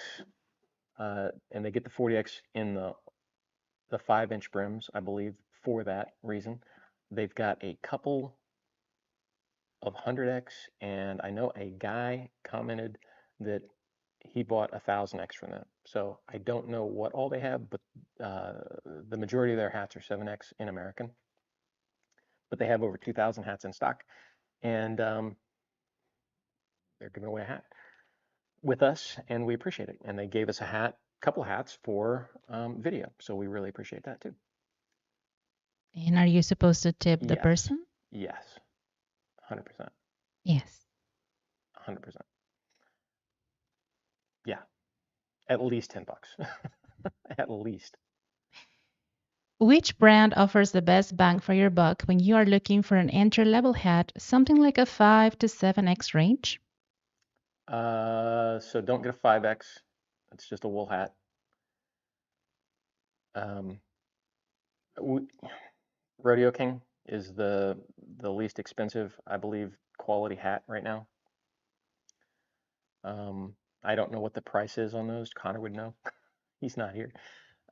and they get the 40X in the 5-inch brims, I believe, for that reason. They've got a couple of 100X, and I know a guy commented that he bought 1,000X from them. So I don't know what all they have, but the majority of their hats are 7X in American. But they have over 2,000 hats in stock, and they're giving away a hat with us, and we appreciate it. And they gave us a couple of hats for video, so we really appreciate that too. And are you supposed to tip the Yes, person? yes, 100%, Yes. 100%. Yeah, at least $10, at least. Which brand offers the best bang for your buck when you are looking for an entry-level hat, something like a 5 to 7x range? So don't get a 5X. It's just a wool hat. Um, w Rodeo King is the least expensive, I believe, quality hat right now. Um, I don't know what the price is on those. Connor would know. He's not here.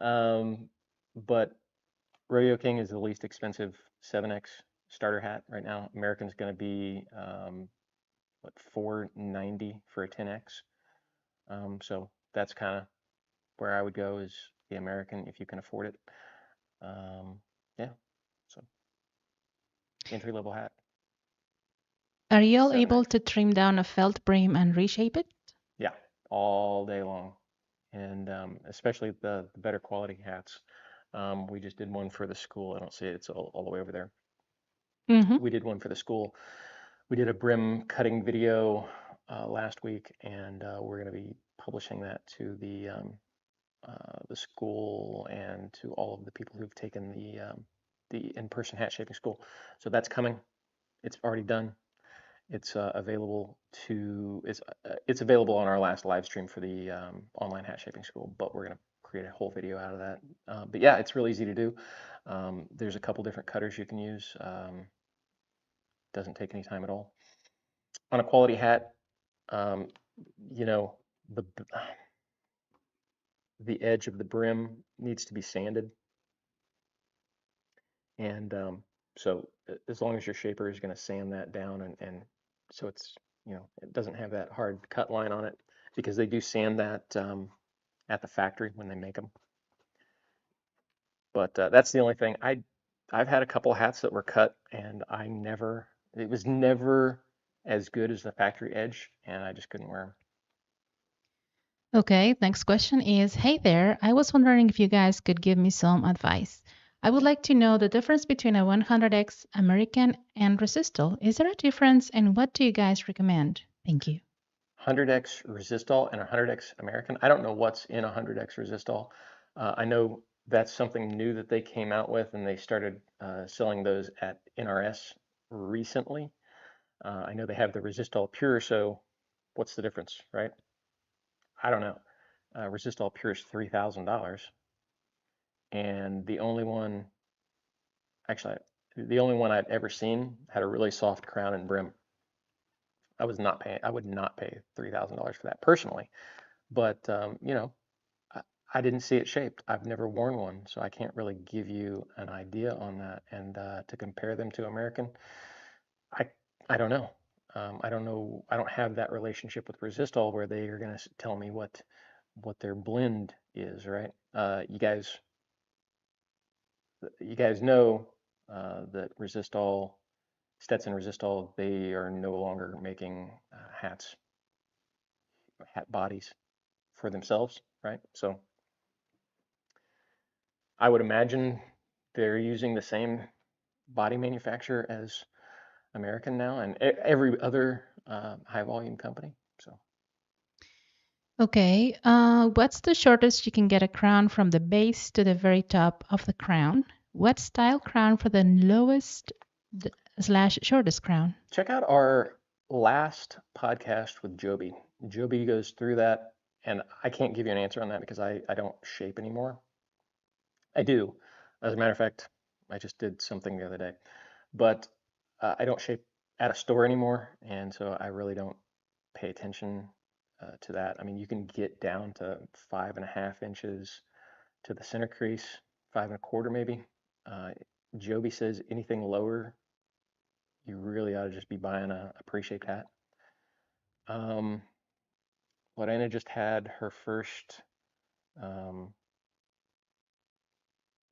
Um, but Rodeo King is the least expensive 7X starter hat right now. American's going to be what, 490 for a 10X. So that's kind of where I would go, is the American if you can afford it. Um, yeah, so entry level hat, Are you all able 7X. to trim down a felt brim and reshape it? Yeah, all day long, and especially the better quality hats. We just did one for the school. I don't see it. It's all the way over there. Mm-hmm. We did one for the school. We did a brim cutting video last week, and we're going to be publishing that to the school and to all of the people who've taken the in-person hat shaping school. So that's coming. It's already done. It's available to it's available on our last live stream for the online hat shaping school, but we're gonna create a whole video out of that. But yeah, it's really easy to do. There's a couple different cutters you can use. Doesn't take any time at all. On a quality hat, um, you know, the edge of the brim needs to be sanded, and so as long as your shaper is going to sand that down, and so it's, it doesn't have that hard cut line on it, because they do sand that at the factory when they make them. But that's the only thing. I've had a couple hats that were cut, and it was never as good as the factory edge, and I just couldn't wear them. Okay, next question is, hey there, I was wondering if you guys could give me some advice. I would like to know the difference between a 100x American and resistol. Is there a difference, and what do you guys recommend? Thank you. 100x resistol and 100x American. I don't know what's in 100x resistol. I know that's something new that they came out with, and they started selling those at NRS recently. I know they have the resistol pure, so what's the difference, right? I don't know. Resistol pure is $3,000, and actually, the only one I'd ever seen had a really soft crown and brim. I would not pay $3,000 for that personally, but I didn't see it shaped. I've never worn one, so I can't really give you an idea on that. And to compare them to American, I I don't know. I don't know. I don't have that relationship with Resistol where they are going to tell me what their blend is, right? You guys know that Resistol, Stetson Resistol, they are no longer making hat bodies for themselves, right? So I would imagine they're using the same body manufacturer as American now, and every other high volume company. So Okay, what's the shortest you can get a crown from the base to the very top of the crown? What style crown for the lowest slash shortest crown? check out our last podcast with Joby. Joby goes through that, and I can't give you an answer on that because I don't shape anymore. I do. As a matter of fact, I just did something the other day, but I don't shape at a store anymore, and so I really don't pay attention to that. I mean, you can get down to 5.5 inches to the center crease, 5 1/4 maybe. Uh, Joby says anything lower, you really ought to just be buying a pre-shaped hat. Um, Lorena just had her first um,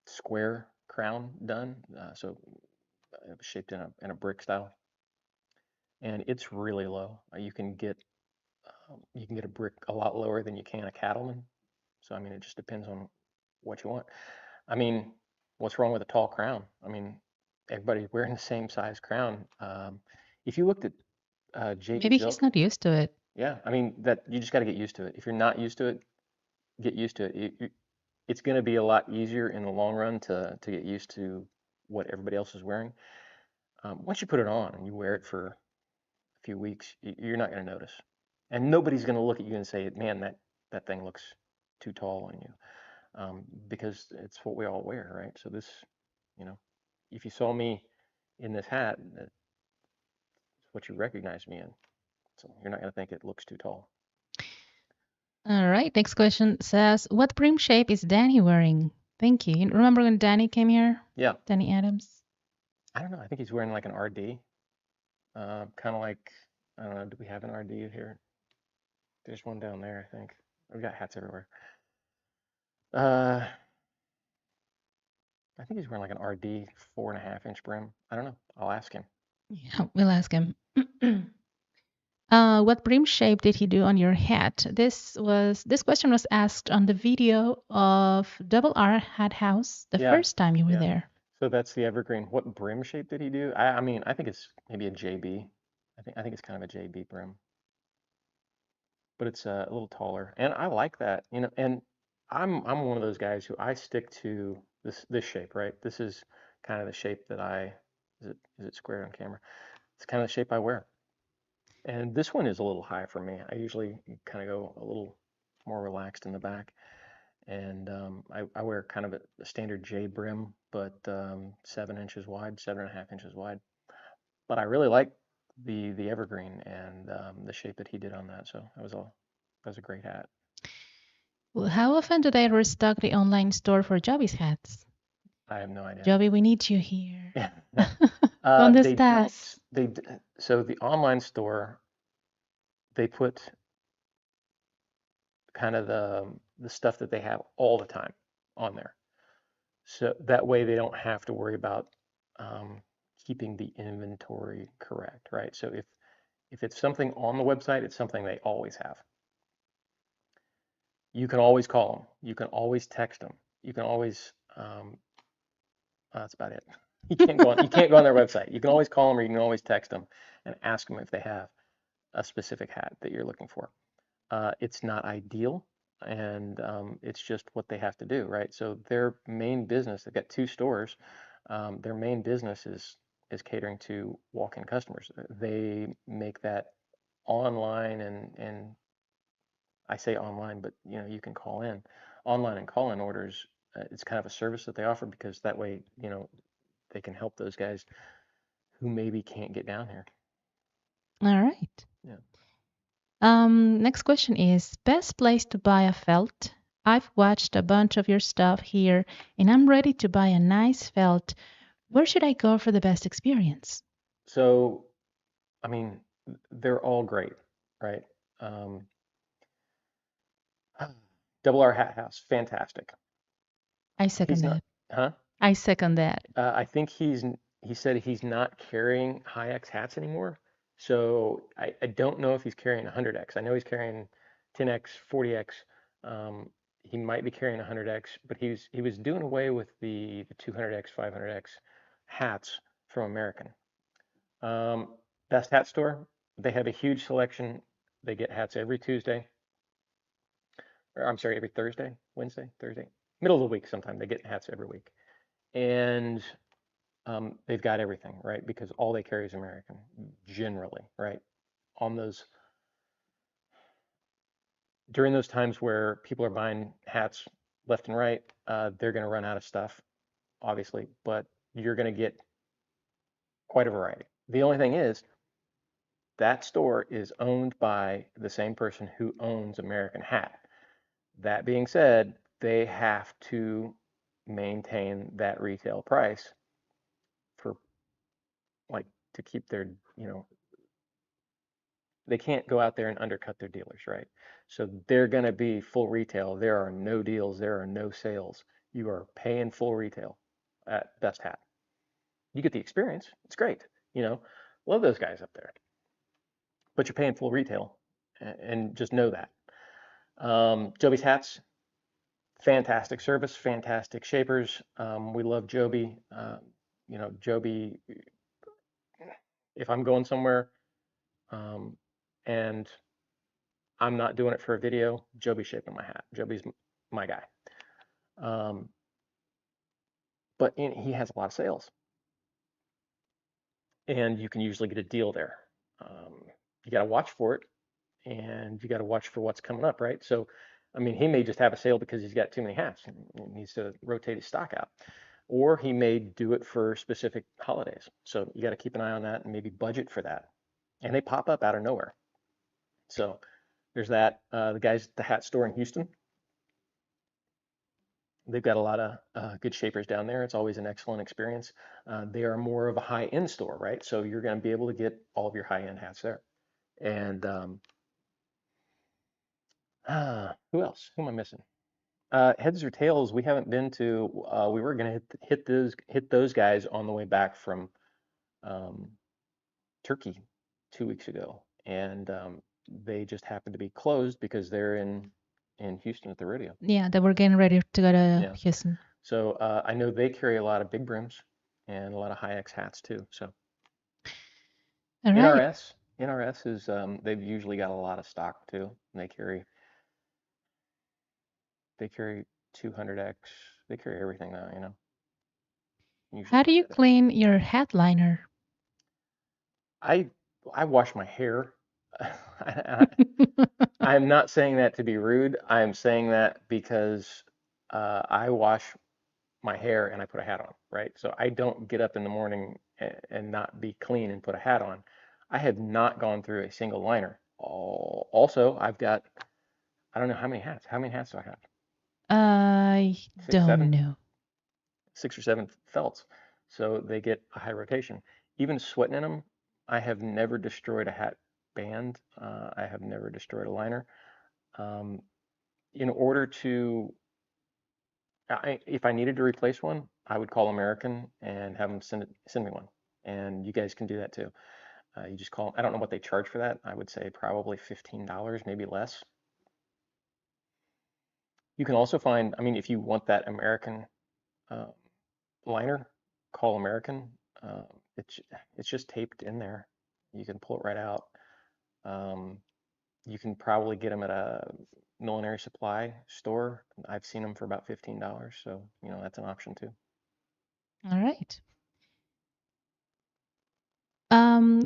square crown done, so it was shaped in a brick style, and it's really low. You can get a brick a lot lower than you can a cattleman. So I mean, it just depends on what you want. I mean, what's wrong with a tall crown? I mean, everybody's wearing the same size crown. If you looked at JB Maybe he's Silk, not used to it. yeah, I mean that you just got to get used to it. If you're not used to it, get used to it. It's going to be a lot easier in the long run to get used to what everybody else is wearing. Once you put it on and you wear it for a few weeks, you're not going to notice, and nobody's going to look at you and say, "Man, that thing looks too tall on you," because it's what we all wear, right? So this, you know, if you saw me in this hat, that's what you recognize me in. So you're not going to think it looks too tall. All right. Next question says, what brim shape is Danny wearing? Thank you. Remember when Danny came here? Yeah, Danny Adams? I don't know. I think he's wearing like an RD, kind of like I don't know. Do we have an RD here? There's one down there, I think. We've got hats everywhere. Uh, I think he's wearing like an RD 4.5 inch brim. I don't know. I'll ask him. Yeah, we'll ask him. What brim shape did he do on your hat? This question was asked on the video of Double R Hat House the Yeah, first time you were yeah. there. So that's the evergreen. What brim shape did he do? I mean, I think it's maybe a JB. I think it's kind of a JB brim, but it's a little taller, and I like that. And I'm one of those guys who I stick to this shape, right? This is kind of the shape that I is it square on camera? It's kind of the shape I wear. And this one is a little high for me. I usually kind of go a little more relaxed in the back. And I wear kind of a standard J brim, but 7 inches wide, 7.5 inches wide. But I really like the evergreen and the shape that he did on that. So that was a great hat. Well, how often do they restock the online store for Joby's hats? I have no idea. Joby, we need you here. ¿Dónde They don't. estás? So the online store, they put kind of the stuff that they have all the time on there. So that way they don't have to worry about um, keeping the inventory correct, right? So if it's something on the website, it's something they always have. You can always call them. You can always text them. You can always that's about it. You can't go on their website. You can always call them or you can always text them and ask them if they have a specific hat that you're looking for. It's not ideal, and it's just what they have to do, right? So their main business, they've got two stores. Their main business is catering to walk-in customers. They make that online and I say online, but you can call in online and call in orders. It's kind of a service that they offer because that way they can help those guys who maybe can't get down here. All right. Yeah. Next question is best place to buy a felt. I've watched a bunch of your stuff here and I'm ready to buy a nice felt. Where should I go for the best experience? So, I mean, they're all great, right? Um, Double R Hat House, fantastic. I second He's not, that. huh? I second that. I think he said he's not carrying high X hats anymore. So I don't know if he's carrying 100X. I know he's carrying 10X, 40X. He might be carrying 100X, but he was doing away with the 200X, 500X hats from American. Um, Best Hat Store. They have a huge selection. They get hats every Tuesday, or I'm sorry, every Thursday, Wednesday, Thursday, middle of the week. Sometime they get hats every week, and they've got everything, right? Because all they carry is American, generally, right? On those During those times where people are buying hats left and right, they're going to run out of stuff, obviously, but you're going to get quite a variety. The only thing is that store is owned by the same person who owns American Hat. That being said, they have to maintain that retail price for like to keep their, they can't go out there and undercut their dealers, right? So they're going to be full retail. There are no deals, there are no sales. You are paying full retail at Best Hat. You get the experience. It's great. You know, love those guys up there. But you're paying full retail and just know that. Joby's hats, fantastic service, fantastic shapers. We love Joby. Joby, if I'm going somewhere um, and I'm not doing it for a video, Joby's shaping my hat. Joby's my guy. Um, but he has a lot of sales, and you can usually get a deal there. You got to watch for it, and you got to watch for what's coming up, right? So, I mean, he may just have a sale because he's got too many hats and needs to rotate his stock out, or he may do it for specific holidays. So you got to keep an eye on that and maybe budget for that. And they pop up out of nowhere. So there's that. The guys at the hat store in Houston, they've got a lot of good shapers down there. It's always an excellent experience. They are more of a high-end store, right? So you're going to be able to get all of your high-end hats there. And who else? Who am I missing? Heads or tails? We haven't been to. We were going to hit those guys on the way back from um, Turkey 2 weeks ago, and they just happened to be closed because they're in Houston at the rodeo. Yeah, they were getting ready to go to Yeah. Houston. So I know they carry a lot of big brims and a lot of high X hats too. So All right. NRS is they've usually got a lot of stock too. And they carry 200X. They carry everything now, usually How do you get it. clean your hat liner? I wash my hair. I'm not saying that to be rude. I'm saying that because I wash my hair and I put a hat on, right? So I don't get up in the morning and not be clean and put a hat on. I have not gone through a single liner. Also, I've got, I don't know how many hats. How many hats do I have? I Six, don't seven? know. 6 or 7 felts. So they get a high rotation. Even sweating in them, I have never destroyed a hat band. I have never destroyed a liner. Um, in order to, if I needed to replace one, I would call American and have them send me one. And you guys can do that too. You just call them. I don't know what they charge for that. I would say probably $15, maybe less. You can also find, I mean, if you want that American uh, liner, call American. Uh, it's it's just taped in there. You can pull it right out. Um, you can probably get them at a millinery supply store. I've seen them for about $15, so that's an option too. All right.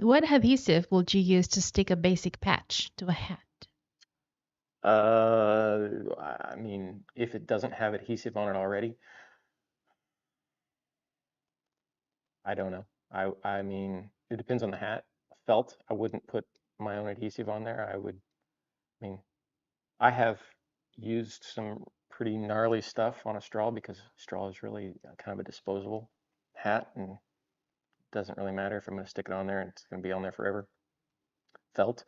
What adhesive would you use to stick a basic patch to a hat? I mean, if it doesn't have adhesive on it already, I don't know. I mean, it depends on the hat. Felt, I wouldn't put my own adhesive on there. I mean, I have used some pretty gnarly stuff on a straw because straw is really kind of a disposable hat and it doesn't really matter if I'm going to stick it on there and it's going to be on there forever. Felt.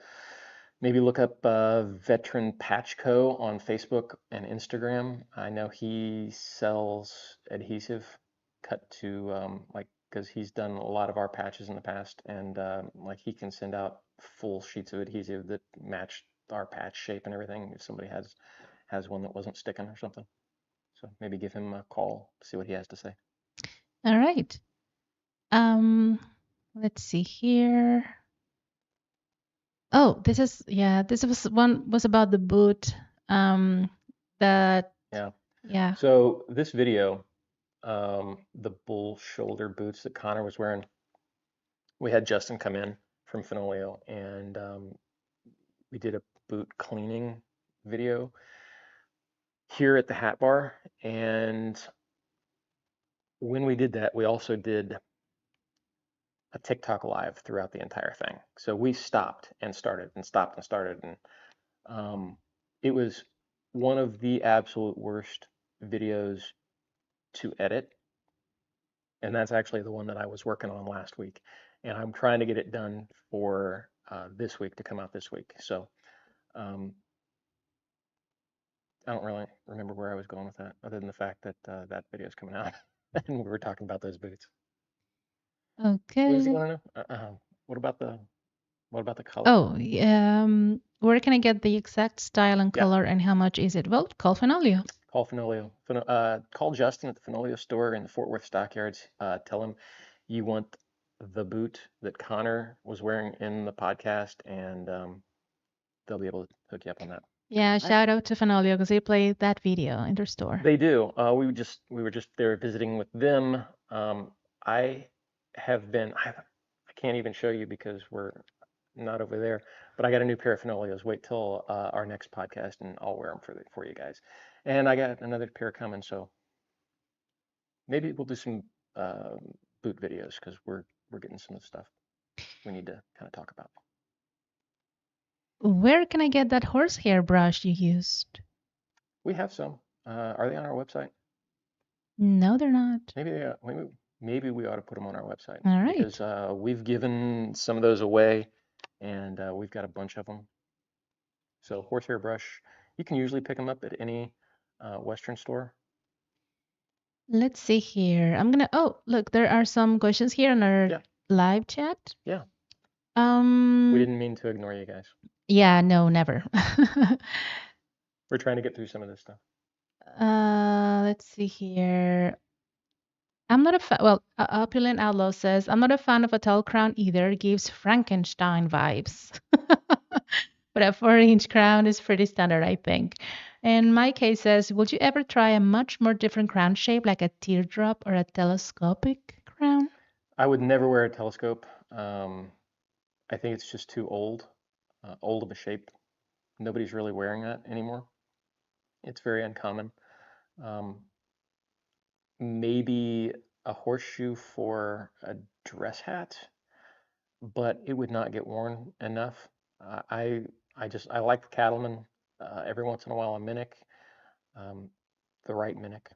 Maybe look up Veteran Patch Co. on Facebook and Instagram. I know he sells adhesive cut to like because he's done a lot of our patches in the past, and like he can send out full sheets of adhesive that match our patch shape and everything. If somebody has one that wasn't sticking or something, so maybe give him a call, see what he has to say. All right. Let's see here. Oh, this was about the boot. That Yeah. yeah. So this video, the bull shoulder boots that Connor was wearing, we had Justin come in from Fenolio and we did a boot cleaning video here at the hat bar. And when we did that, we also did a TikTok live throughout the entire thing. So we stopped and started and stopped and started. And it was one of the absolute worst videos to edit. And that's actually the one that I was working on last week. And I'm trying to get it done for this week to come out this week. So um, I don't really remember where I was going with that, other than the fact that that video is coming out and we were talking about those boots. What does he Okay. want to know? What about the what about the color? Oh, where can I get the exact style and Yeah, color and how much is it? Well, call Fenolio. Call Fenolio. Call Justin at the Fenolio store in the Fort Worth Stockyards. Tell him you want the boot that Connor was wearing in the podcast, and they'll be able to hook you up on that. Yeah, I, shout out to Fenolio because they played that video in their store. they do. We were just there visiting with them. I have been. I can't even show you because we're not over there. But I got a new pair of Fenolios. Wait till our next podcast, and I'll wear them for you guys. And I got another pair coming, so maybe we'll do some uh, boot videos because we're getting some of the stuff we need to kind of talk about. Where can I get that horsehair brush you used? We have some. Are they on our website? No, they're not. Maybe we ought to put them on our website All because right. we've given some of those away, and we've got a bunch of them. So horsehair brush, you can usually pick them up at any Western store. Let's see here. Oh, look, there are some questions here in our Yeah, live chat. yeah. We Um, didn't mean to ignore you guys. yeah, no, never. We're trying to get through some of this stuff. Let's see here. I'm not a fan. Well, Opulent Outlaw says, I'm not a fan of a tall crown either. Gives Frankenstein vibes. But a 4-inch crown is pretty standard, I think. And my case says, would you ever try a much more different crown shape, like a teardrop or a telescopic crown? I would never wear a telescope. I think it's just too old of a shape. Nobody's really wearing that anymore. It's very uncommon. Um, Maybe a horseshoe for a dress hat, but it would not get worn enough. I like the cattleman. Every once in a while, a minick, um, the right minick.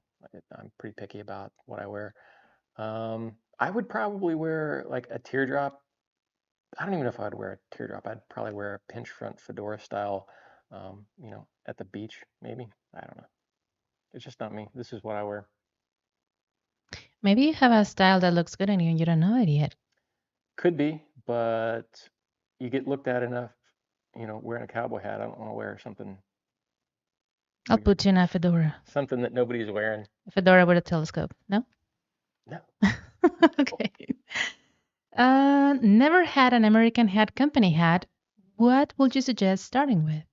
I'm pretty picky about what I wear. I would probably wear like a teardrop. I don't even know if I'd wear a teardrop. I'd probably wear a pinch front fedora style, at the beach, maybe. I don't know. It's just not me. This is what I wear. Maybe you have a style that looks good on you and you don't know it yet. Could be, but you get looked at enough, wearing a cowboy hat. I don't want to wear something I'll weird, put you in a fedora. something that nobody's wearing. A fedora with a telescope. No? No. Okay. Never had an American hat company hat. What would you suggest starting with?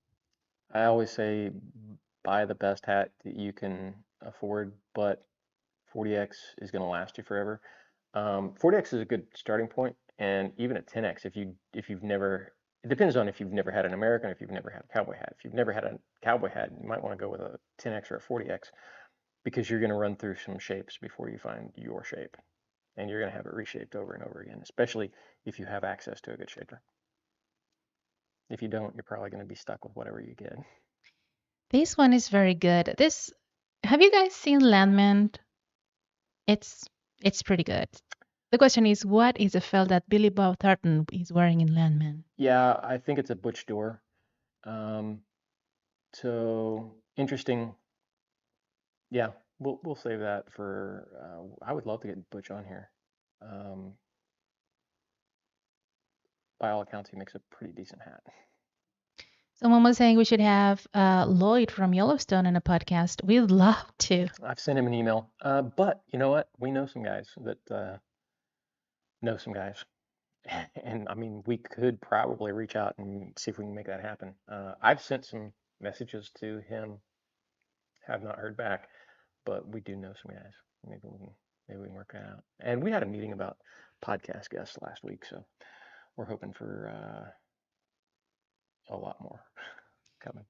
I always say buy the best hat that you can afford, but 40X is going to last you forever. 40X is a good starting point, and even a 10X, if you've never, it depends on if you've never had an American, if you've never had a cowboy hat. If you've never had a cowboy hat, you might want to go with a 10X or a 40X because you're going to run through some shapes before you find your shape, and you're going to have it reshaped over and over again, especially if you have access to a good shaper. If you don't, you're probably going to be stuck with whatever you get. This one is very good. This Have you guys seen Landman? It's it's pretty good. The question is, what is the felt that Billy Bob Thornton is wearing in Landman? Yeah, I think it's a butch door. Um, so interesting. Yeah, we'll save that for. I would love to get Butch on here. Um, by all accounts, he makes a pretty decent hat. Someone was saying we should have Lloyd from Yellowstone in a podcast. We'd love to. I've sent him an email, but you know what? We know some guys that know some guys, and I mean, we could probably reach out and see if we can make that happen. I've sent some messages to him, have not heard back, but we do know some guys. Maybe we can work that out. And we had a meeting about podcast guests last week, so we're hoping for a lot more coming.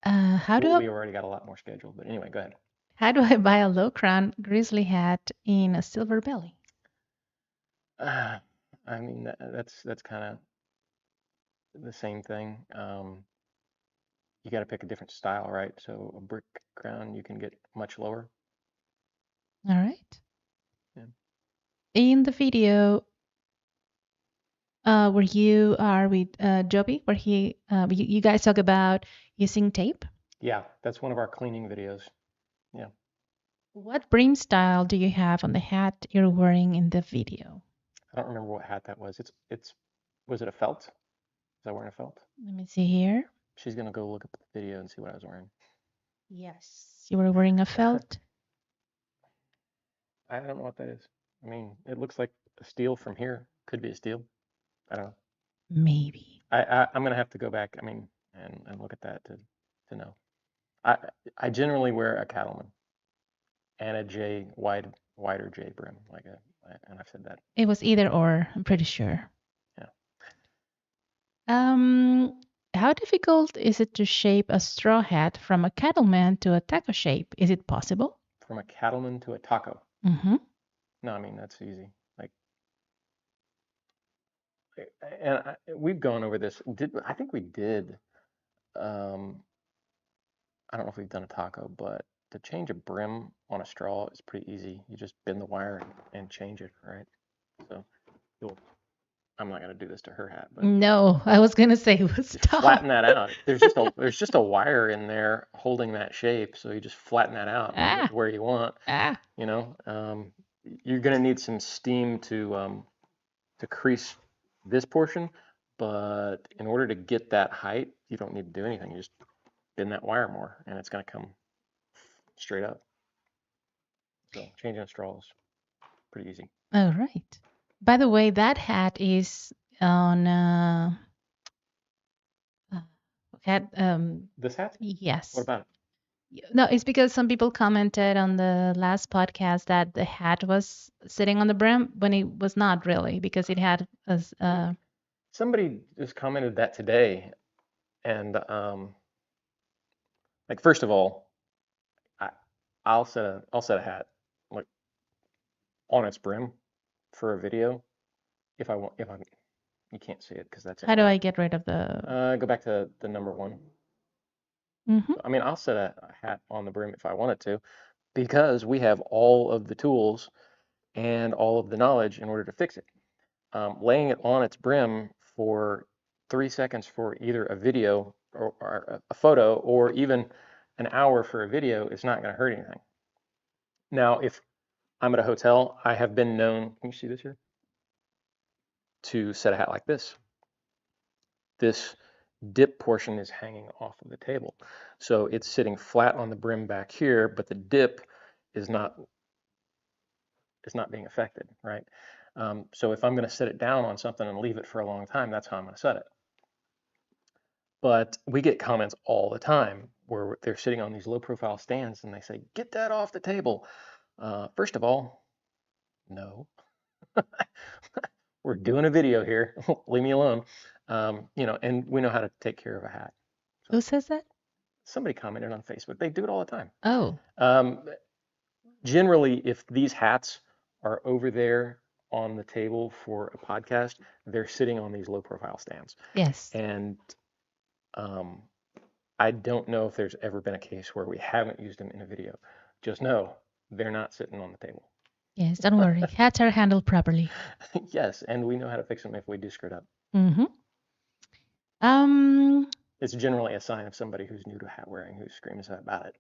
Uh, how do I, We already got a lot more scheduled, but anyway, go ahead. how do I buy a low crown grizzly hat in a silver belly? Uh, I mean, that's kind of the same thing. You got to pick a different style, right? So a brick crown you can get much lower. All right. Yeah. In the video where you are with Joby, where you guys talk about using tape. Yeah, that's one of our cleaning videos. Yeah. What brim style do you have on the hat you're wearing in the video? I don't remember what hat that was. It's was it a felt? Was I wearing a felt? Let me see here. She's gonna go look up the video and see what I was wearing. Yes. You were wearing a felt? I don't know what that is. I mean, it looks like a steel from here. Could be a steel. I don't know. Maybe. I'm gonna have to go back. I mean, and look at that to know. I I generally wear a cattleman and a wider J brim, and I've said that. It was either or, I'm pretty sure. Yeah, Um, how difficult is it to shape a straw hat from a cattleman to a taco shape? Is it possible? from a cattleman to a taco. Mm-hmm. No, I mean that's easy. Like, and we've gone over this. I think we did. Um, I don't know if we've done a taco, but to change a brim on a straw is pretty easy. You just bend the wire and change it, right? So you'll. I'm not gonna do this to her hat, but No, I was gonna say just flatten stop. that out. There's just a wire in there holding that shape, so you just flatten that out, move it Ah, to where you want. ah. You know, you're gonna need some steam to crease this portion, but in order to get that height, you don't need to do anything. You just bend that wire more, and it's gonna come straight up. So changing a straw is pretty easy. All right. By the way, that hat is on uh, hat This hat? What yes. about it? No, it's because some people commented on the last podcast that the hat was sitting on the brim when it was not really because it had Somebody just commented that today, and like first of all, I, I'll set a hat like on its brim for a video if I want. If I'm You can't see it because that's in how do light. I get rid of the Go back to the number one. hmm So, I mean, I'll set a hat on the brim if I wanted to because we have all of the tools and all of the knowledge in order to fix it. Laying it on its brim for 3 seconds for either a video or a photo or even an hour for a video is not going to hurt anything. Now, if I'm at a hotel, I have been known, can you see this here? To set a hat like this. This dip portion is hanging off of the table. So it's sitting flat on the brim back here, but the dip is not being affected, right? So if I'm going to set it down on something and leave it for a long time, that's how I'm going to set it. But we get comments all the time where they're sitting on these low profile stands and they say, get that off the table. First of all, no, we're doing a video here. Leave me alone. And we know how to take care of a hat. who So says that? somebody commented on Facebook. They do it all the time. Oh, Um, Generally, if these hats are over there on the table for a podcast, they're sitting on these low profile stands. yes. And um, I don't know if there's ever been a case where we haven't used them in a video. Just know they're not sitting on the table. Yes, don't worry. Hats are handled properly. Yes, and we know how to fix them if we do screw it up. Mm-hmm. Um, It's generally a sign of somebody who's new to hat wearing who screams about it.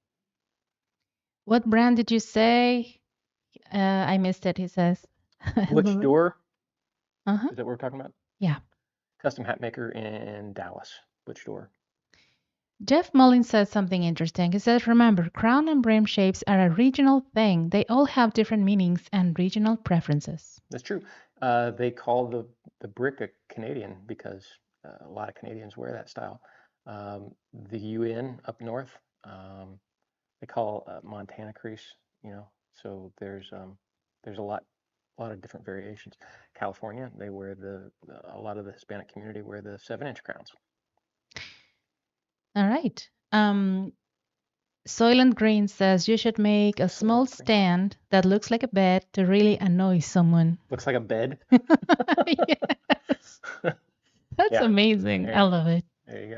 what brand did you say? I missed it, he says. Which door? Uh-huh. Is that what we're talking about? Yeah. Custom hat maker in Dallas. Which door? Jeff Mullins says something interesting. He says, remember, crown and brim shapes are a regional thing. They all have different meanings and regional preferences. That's true. They call the brick a Canadian because a lot of Canadians wear that style. The UN up north, they call Montana crease. So there's a lot of different variations. California, they wear a lot of the Hispanic community wear the 7-inch crowns. All right. Soylent Green says you should make a small stand that looks like a bed to really annoy someone. Looks like a bed. Yes. That's Yeah. amazing. I love it. There you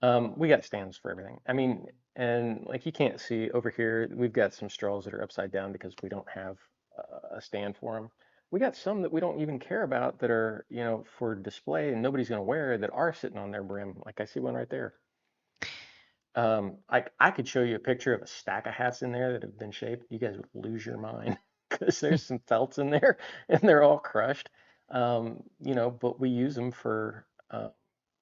go. We got stands for everything. I mean, and like you can't see over here, we've got some straws that are upside down because we don't have a stand for them. We got some that we don't even care about that are, for display and nobody's going to wear that are sitting on their brim. Like I see one right there. I could show you a picture of a stack of hats in there that have been shaped. You guys would lose your mind because there's some felts in there and they're all crushed. But we use them for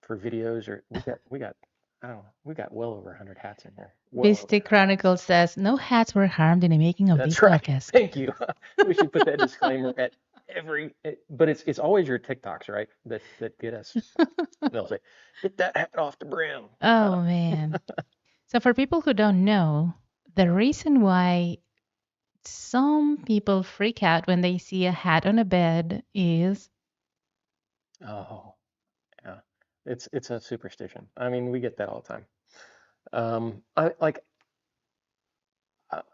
videos or we got I don't know. We got well over 100 hats in here. Well over. Mystic Chronicle says no hats were harmed in the making of That's this right. podcast. Thank you. We should put that disclaimer at but it's always your TikToks, right? That get us. They'll say, "Get that hat off the brim." Oh man. So for people who don't know, the reason why some people freak out when they see a hat on a bed is Oh, yeah. It's a superstition. I mean, we get that all the time.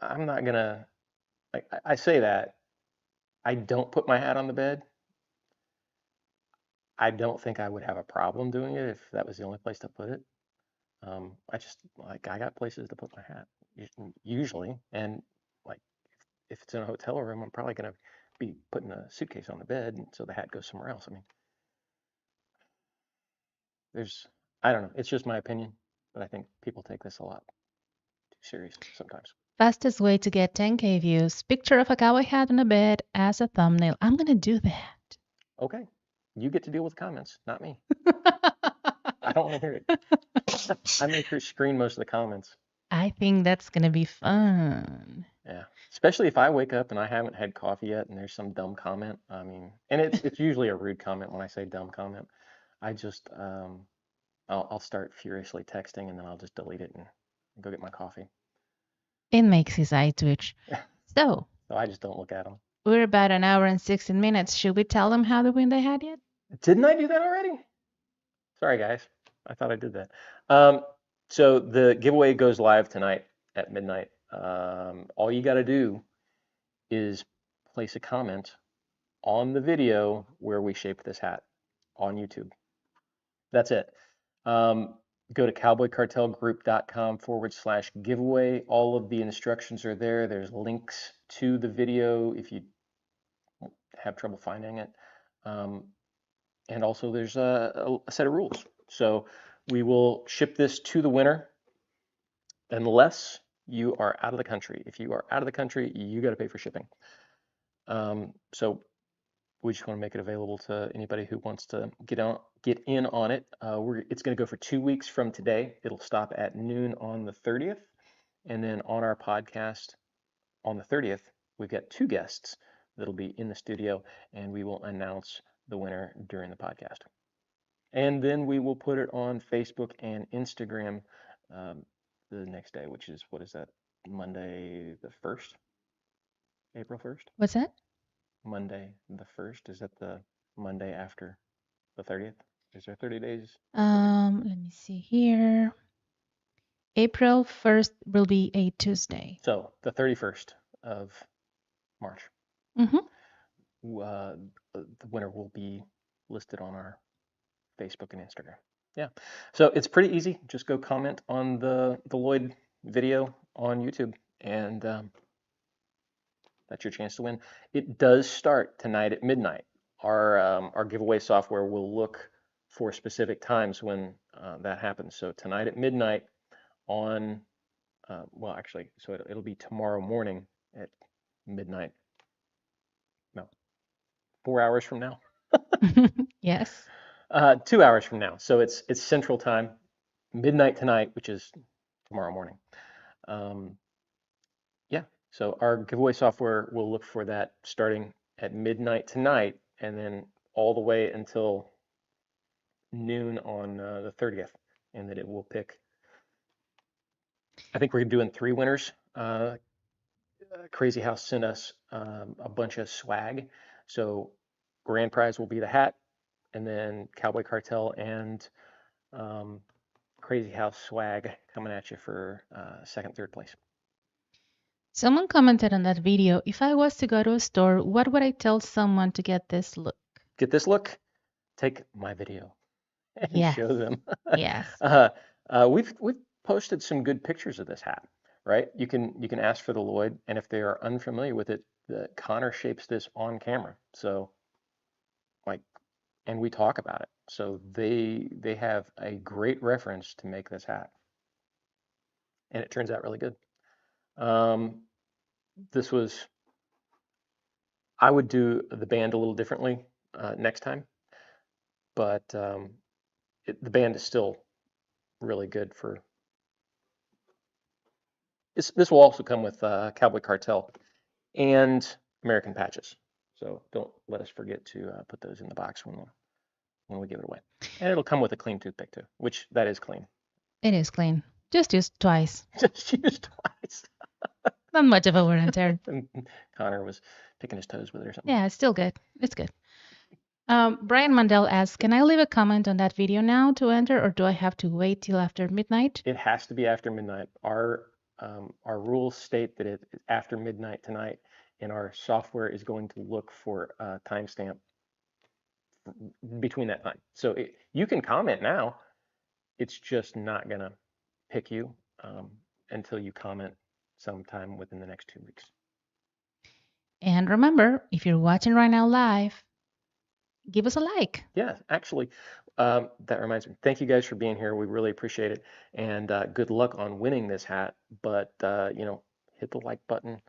I'm not gonna like I say that I don't put my hat on the bed. I don't think I would have a problem doing it if that was the only place to put it. I just like I got places to put my hat usually, and like if it's in a hotel room, I'm probably gonna be putting a suitcase on the bed, and so the hat goes somewhere else. I mean, there's I don't know. It's just my opinion, but I think people take this a lot too serious sometimes. fastest way to get 10K views. Picture of a cowboy hat on a bed as a thumbnail. I'm gonna do that. Okay, you get to deal with comments, not me. I don't want to hear it. I make her screen most of the comments. I think that's gonna be fun. Yeah, especially if I wake up and I haven't had coffee yet and there's some dumb comment. I mean, and it's usually a rude comment when I say dumb comment. I just I'll start furiously texting and then I'll just delete it and go get my coffee. It makes his eye twitch. So, So I just don't look at them. we're about an hour and 16 minutes. Should we tell them how to win the hat yet? Didn't I do that already? Sorry, guys. I thought I did that. Um, so the giveaway goes live tonight at midnight. All you got to do is place a comment on the video where we shaped this hat on YouTube. That's it. Um, Go to cowboycartelgroup.com/giveaway. All of the instructions are there. There's links to the video if you have trouble finding it. And also there's a set of rules. So we will ship this to the winner unless you are out of the country. If you are out of the country, you got to pay for shipping. So we just want to make it available to anybody who wants to get in on it. It's going to go for 2 weeks from today. It'll stop at noon on the 30th, and then on our podcast on the 30th, we've got two guests that'll be in the studio, and we will announce the winner during the podcast. And then we will put it on Facebook and Instagram um, the next day, which is what is that? Monday the 1st, April 1st. What's that? Monday the 1st. Is that the Monday after the 30th? Is there 30 days? Let me see here. April 1st will be a Tuesday. So the 31st of March. Mm-hmm. The winner will be listed on our Facebook and Instagram. Yeah. So it's pretty easy. Just go comment on the Lloyd video on YouTube, and that's your chance to win. It does start tonight at midnight. Our giveaway software will look for specific times when that happens. So tonight at midnight on, well, actually, so it'll be tomorrow morning at midnight. No, 4 hours from now. Yes. 2 hours from now. So it's Central Time, midnight tonight, which is tomorrow morning. Yeah. So our giveaway software will look for that starting at midnight tonight, and then all the way until noon on the 30th, and then it will pick. I think we're doing three winners. Crazy House sent us a bunch of swag. So grand prize will be the hat, and then Cowboy Cartel and Crazy House swag coming at you for second, third place. Someone commented on that video, if I was to go to a store, what would I tell someone to get this look? Get this look? Take my video and Yes. show them. Yes. We've posted some good pictures of this hat, right? You can ask for the Lloyd, and if they are unfamiliar with it, Connor shapes this on camera. So like, and we talk about it. So they have a great reference to make this hat, and it turns out really good. This was, I would do the band a little differently next time, but the band is still really good for. This will also come with Cowboy Cartel and American patches. So don't let us forget to put those in the box when we give it away. And it'll come with a clean toothpick too, which that is clean. It is clean. Just used twice. Just used twice. Not much of a wear and tear. And Connor was picking his toes with it or something. Yeah, it's still good. It's good. Brian Mandel asks, can I leave a comment on that video now to enter, or do I have to wait till after midnight? It has to be after midnight. Our rules state that it's after midnight tonight, and our software is going to look for a timestamp between that time. So you can comment now. It's just not going to pick you until you comment sometime within the next 2 weeks. And remember, if you're watching right now live, give us a like. Yeah, actually, that reminds me. Thank you guys for being here. We really appreciate it. And good luck on winning this hat. But, hit the like button.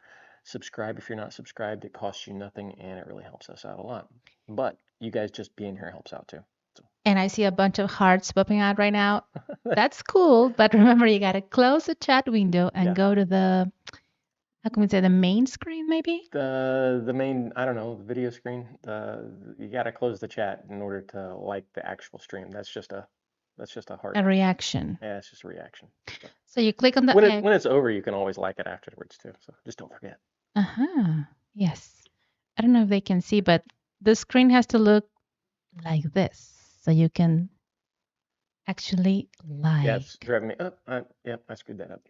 Subscribe if you're not subscribed. It costs you nothing, and it really helps us out a lot. But you guys just being here helps out too. So. And I see a bunch of hearts popping out right now. That's cool. But remember, you got to close the chat window and go to the, how can we say, the main screen maybe? The main, I don't know, the video screen. You got to close the chat in order to like the actual stream. That's just a heart. A reaction. Yeah, it's just a reaction. So you click on the when it's over, you can always like it afterwards too. So just don't forget. Yes. I don't know if they can see, but the screen has to look like this, so you can actually like. Yeah, it's driving me up. I screwed that up.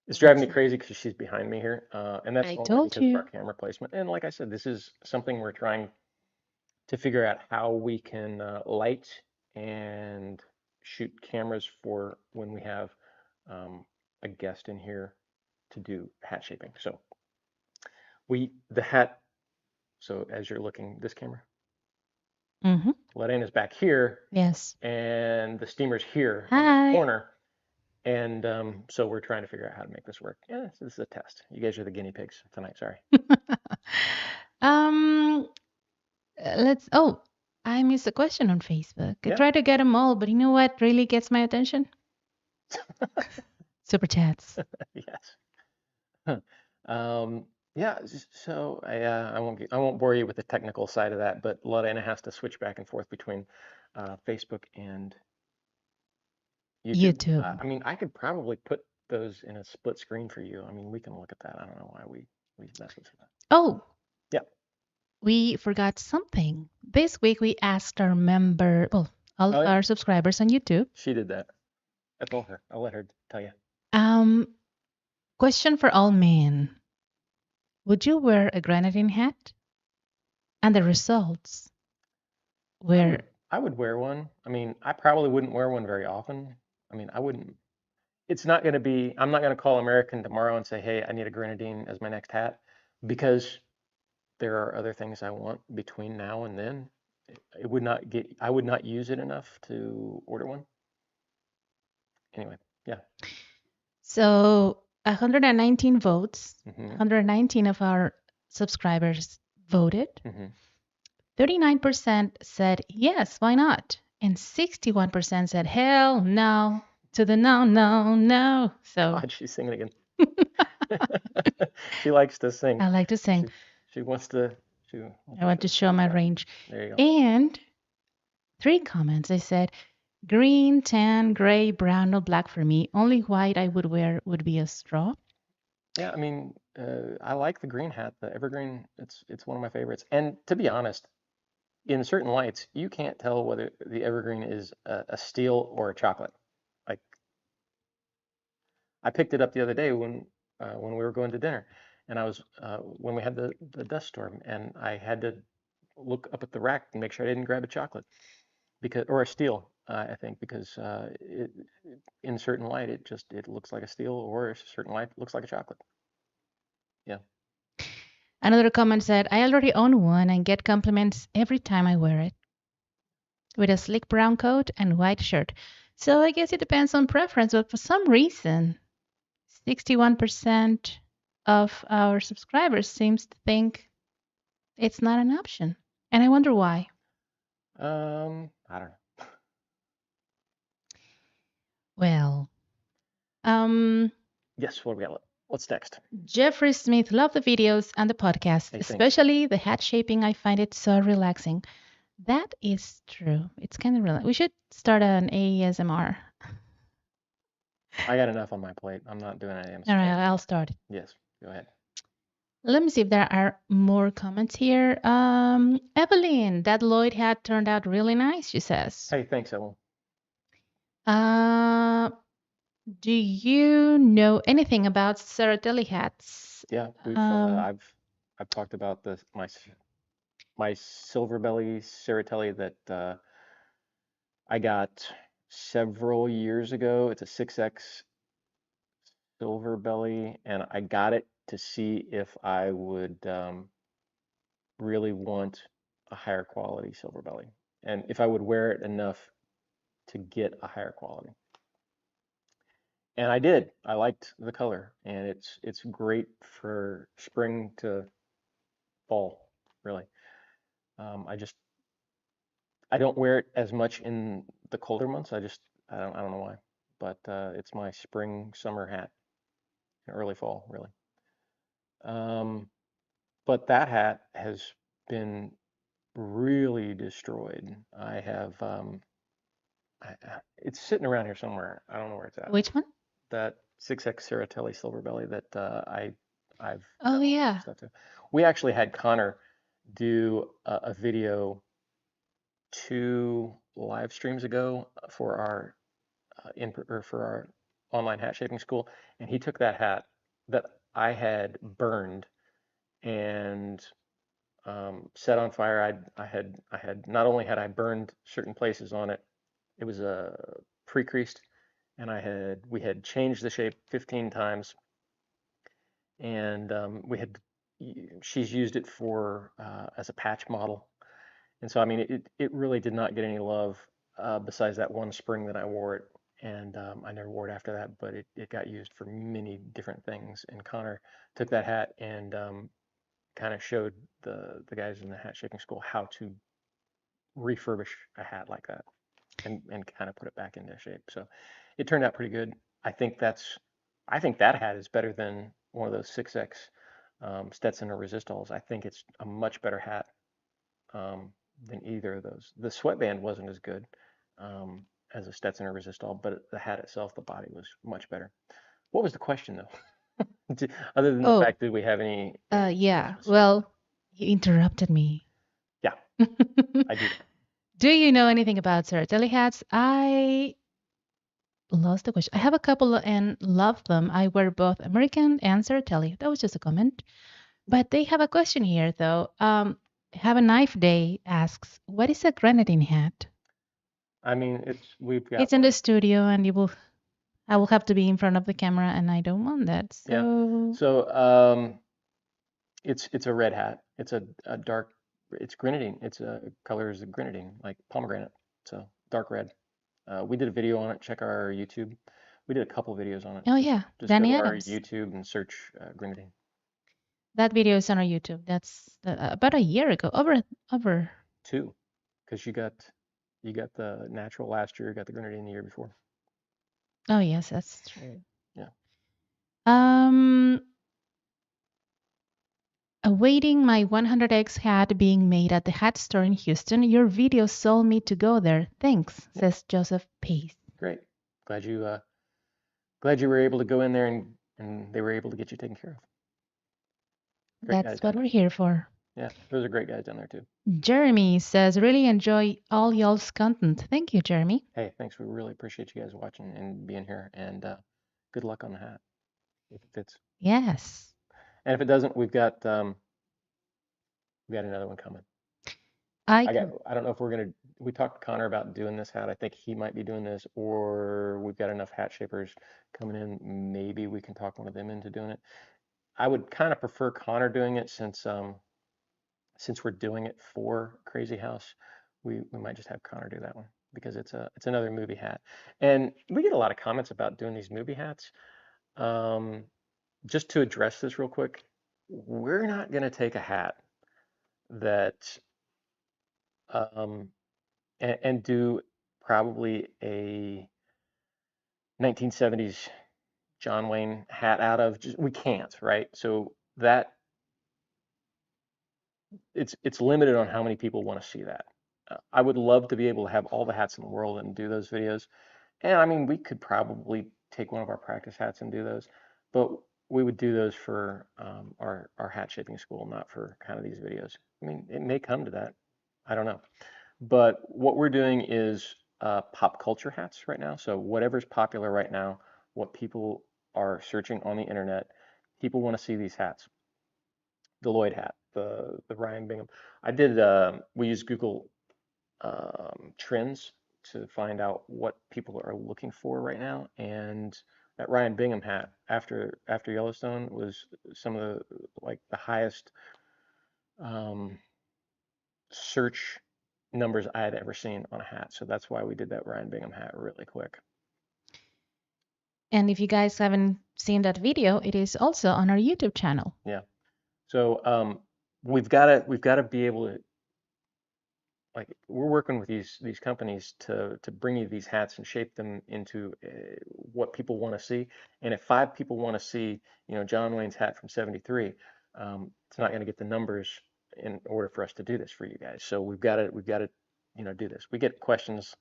It's driving me crazy because she's behind me here, and that's all because of our camera placement. And like I said, this is something we're trying to figure out how we can light and shoot cameras for when we have a guest in here to do hat shaping. So the hat. So as you're looking, this camera. Lorraine's back here. Yes. And the steamer's here in the corner. And so we're trying to figure out how to make this work. Yeah, this is a test. You guys are the guinea pigs tonight. Sorry. I missed a question on Facebook. I tried to get them all, but you know what really gets my attention? Super chats. Yes. Yeah. So I won't bore you with the technical side of that, but Lorraine has to switch back and forth between Facebook and YouTube. I mean, I could probably put those in a split screen for you. I mean, we can look at that. I don't know why we mess with that. Oh. Yeah. We forgot something. This week we asked our our subscribers on YouTube. She did that. I told her. I'll let her tell you. Question for all men. Would you wear a grenadine hat? And the results were... I would wear one. I mean, I probably wouldn't wear one very often. I mean, I wouldn't. It's not going to be, I'm not going to call American tomorrow and say, hey, I need a grenadine as my next hat, because there are other things I want between now and then. I would not use it enough to order one. Anyway, yeah. So 119 votes, 119 of our subscribers voted. 39% said, yes, why not? And 61% said, hell no, to the no, no, no. So God, she's singing again. She likes to sing. I like to sing. She wants to. I want to show my range. There you go. And 3 comments. They said, green, tan, gray, brown, no black for me. Only white I would wear would be a straw. Yeah, I mean, I like the green hat, the evergreen. It's one of my favorites. And to be honest, in certain lights, you can't tell whether the evergreen is a steel or a chocolate. Like, I picked it up the other day when we were going to dinner, and I was when we had the dust storm, and I had to look up at the rack and make sure I didn't grab a chocolate, or a steel, I think, because in certain light it looks like a steel, or a certain light looks like a chocolate. Yeah. Another comment said, I already own one and get compliments every time I wear it, with a slick brown coat and white shirt. So I guess it depends on preference, but for some reason, 61% of our subscribers seems to think it's not an option. And I wonder why. I don't know. Well, um, Yes, what do we got? What's next? Jeffrey Smith, love the videos and the podcast, Hey, thanks. especially the hat shaping. I find it so relaxing. That is true. It's kind of relaxing. We should start an ASMR. I got enough on my plate. I'm not doing any All right, I'll ASMR. start. Yes, go ahead. Let me see if there are more comments here. Evelyn, that Lloyd hat turned out really nice, she says. Hey, thanks, Ellen. Uh, do you know anything about Ceratelli hats? Yeah, we've Um, I've talked about this my silver belly Ceratelli that I got several years ago. It's a 6X silver belly, and I got it to see if I would really want a higher quality silver belly, and if I would wear it enough to get a higher quality. And I did. I liked the color, and it's great for spring to fall, really. I just I don't wear it as much in the colder months. I don't know why, but it's my spring summer hat, early fall, really. Um, but that hat has been really destroyed. It's sitting around here somewhere. I don't know where it's at. which one? That 6X Ceratelli Silver Belly that I've Oh, done all kinds of yeah. stuff to. We actually had Connor do a video 2 live streams ago for our for our online hat shaping school, and he took that hat that I had burned and set on fire. I had not only had I burned certain places on it, it was a pre-creased, and we had changed the shape 15 times, and she's used it for as a patch model, and so I mean it really did not get any love besides that one spring that I wore it, and I never wore it after that, but it got used for many different things, and Connor took that hat and kind of showed the guys in the hat shaping school how to refurbish a hat like that and kind of put it back into shape. So it turned out pretty good. I think that's I think that hat is better than one of those 6X Stetson or resistols. I think it's a much better hat than either of those. The sweatband wasn't as good as a Stetson or resistol, but the hat itself, the body was much better. What was the question though? Other than the Oh, fact that we have any yeah. questions? Well, you interrupted me. Yeah, I do that. Do you know anything about Ceratelli hats? I lost the question. I have a couple and love them. I wear both American and Ceratelli. That was just a comment. But they have a question here, though. Have a Knife Day asks, what is a grenadine hat? I mean, we've got It's in one. the studio, and I will have to be in front of the camera, and I don't want that. Yeah. So, So it's a red hat. It's a dark. It's grenadine. It's a color is a grenadine, like pomegranate. So dark red. We did a video on it. Check our YouTube. We did a couple videos on it. oh Just yeah, just go Danny to our Adams. YouTube and search grenadine. That video is on our YouTube. That's about a year ago. Over. Two, because you got the natural last year. You got the grenadine the year before. Oh yes, that's true. Yeah. Um, Awaiting my 100x hat being made at the hat store in Houston. Your video sold me to go there. Thanks, Yeah. says Joseph Pace. Great. Glad you were able to go in there and they were able to get you taken care of. Great guys That's down what we're there. here for. Yeah, those are great guys down there too. Jeremy says, really enjoy all y'all's content. Thank you, Jeremy. Hey, thanks. We really appreciate you guys watching and being here. And good luck on the hat if it fits. Yes. And if it doesn't, we got another one coming. I I don't know if we're gonna. We talked to Connor about doing this hat. I think he might be doing this, or we've got enough hat shapers coming in. Maybe we can talk one of them into doing it. I would kind of prefer Connor doing it since we're doing it for Crazy House. We might just have Connor do that one because it's another movie hat, and we get a lot of comments about doing these movie hats. Um, just to address this real quick, we're not going to take a hat that um, and do probably 1970s John Wayne hat out of. Just, we can't, right? So that it's limited on how many people want to see that. I would love to be able to have all the hats in the world and do those videos. And I mean, we could probably take one of our practice hats and do those, but we would do those for our hat shaping school, not for kind of these videos. I mean, it may come to that. I don't know. But what we're doing is pop culture hats right now. So whatever's popular right now, what people are searching on the internet, people want to see these hats. The Lloyd hat, the Ryan Bingham. I did. We use Google trends to find out what people are looking for right now, and that Ryan Bingham hat after Yellowstone was some of the like the highest um, search numbers I had ever seen on a hat. So that's why we did that Ryan Bingham hat really quick. And if you guys haven't seen that video, it is also on our YouTube channel. Yeah. So we've got to be able to, like, we're working with these companies to bring you these hats and shape them into what people want to see. And if 5 people want to see, John Wayne's hat from '73, it's not going to get the numbers in order for us to do this for you guys. So we've got to do this. We get questions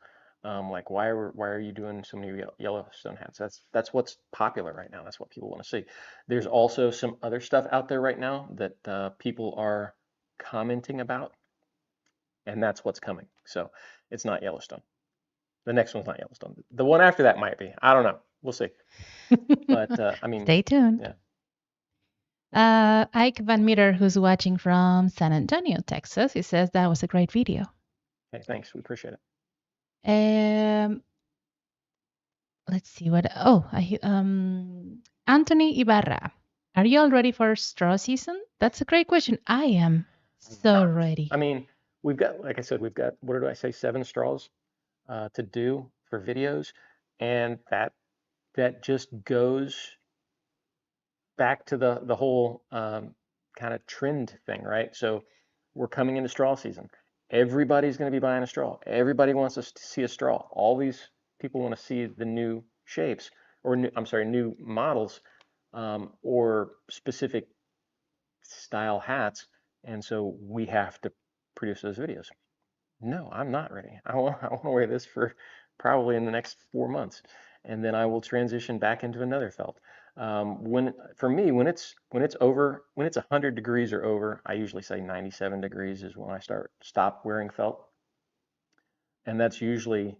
like why are you doing so many Yellowstone hats? That's what's popular right now. That's what people want to see. There's also some other stuff out there right now that people are commenting about, and that's what's coming. So it's not Yellowstone. The next one's not Yellowstone. The one after that might be. I don't know. We'll see. But I mean, Stay tuned. yeah. Ike Van Meter, who's watching from San Antonio, Texas, he says that was a great video. Hey, thanks. We appreciate it. Let's see what. Oh, Anthony Ibarra, are you all ready for straw season? That's a great question. I am so ready. I mean, we've got, like I said, we've got, what did I say, 7 straws to do for videos, and that just goes back to the whole kind of trend thing, right? So we're coming into straw season. Everybody's going to be buying a straw. Everybody wants us to see a straw. All these people want to see the new shapes, or new models, or specific style hats, and so we have to produce those videos. No, I'm not ready. I want to wear this for probably in the next 4 months, and then I will transition back into another felt. When for me, when it's 100 degrees or over, I usually say 97 degrees is when I stop wearing felt, and that's usually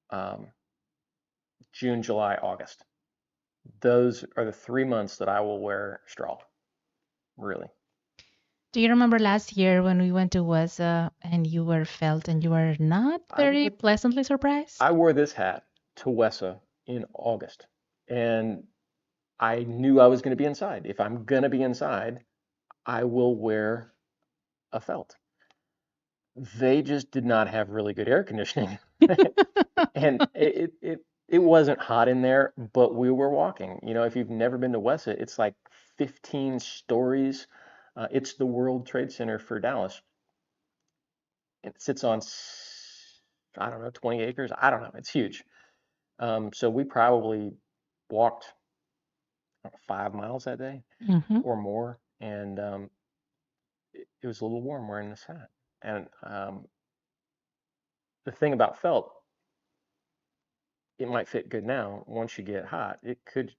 um, June, July, August. Those are the 3 months that I will wear straw. Really. Do you remember last year when we went to Weza and you were felt and you were not very pleasantly surprised? I wore this hat to Wessa in August, and I knew I was going to be inside. If I'm going to be inside, I will wear a felt. They just did not have really good air conditioning. And it wasn't hot in there, but we were walking. If you've never been to Wessa, it's like 15 stories. It's the World Trade Center for Dallas. It sits on, I don't know, 20 acres. I don't know. It's huge. So we probably walked 5 miles that day or more, and it was a little warm wearing this hat. And the thing about felt, it might fit good now. Once you get hot, it could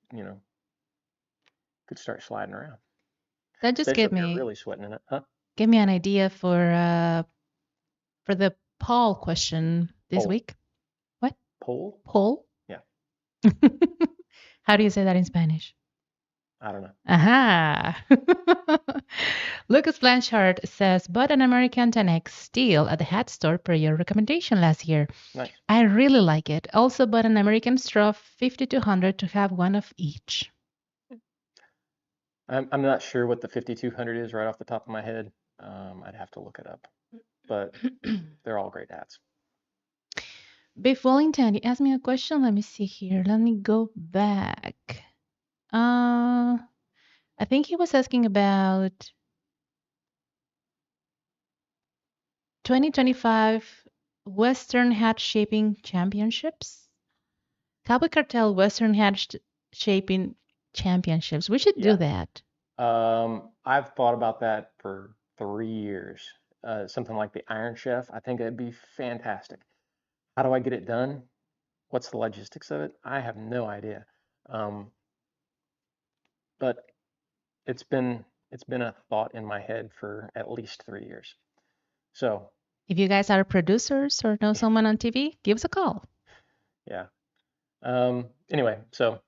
start sliding around. That just Especially gave if you're me really sweating in it, huh? Give me an idea for the poll question this Pole. week. What? Pole? Poll? Yeah. How do you say that in Spanish? I don't know. Aha. Lucas Blanchard says, bought an American 10X steel at the hat store per your recommendation last year. Nice. I really like it. Also bought an American straw 5200 to have one of each. I'm not sure what the 5200 is right off the top of my head. I'd have to look it up, but they're all great hats. Beef Wellington, you asked me a question. Let me see here. Let me go back. I think he was asking about 2025 Western Hat Shaping Championships. Cowboy Cartel Western Hat Shaping Championships. We should do Yeah. that. I've thought about that for 3 years. Something like the Iron Chef. I think it'd be fantastic. How do I get it done? What's the logistics of it? I have no idea. Um, but it's been a thought in my head for at least 3 years. So If you guys are producers or know someone on TV, give us a call. yeah. Anyway, so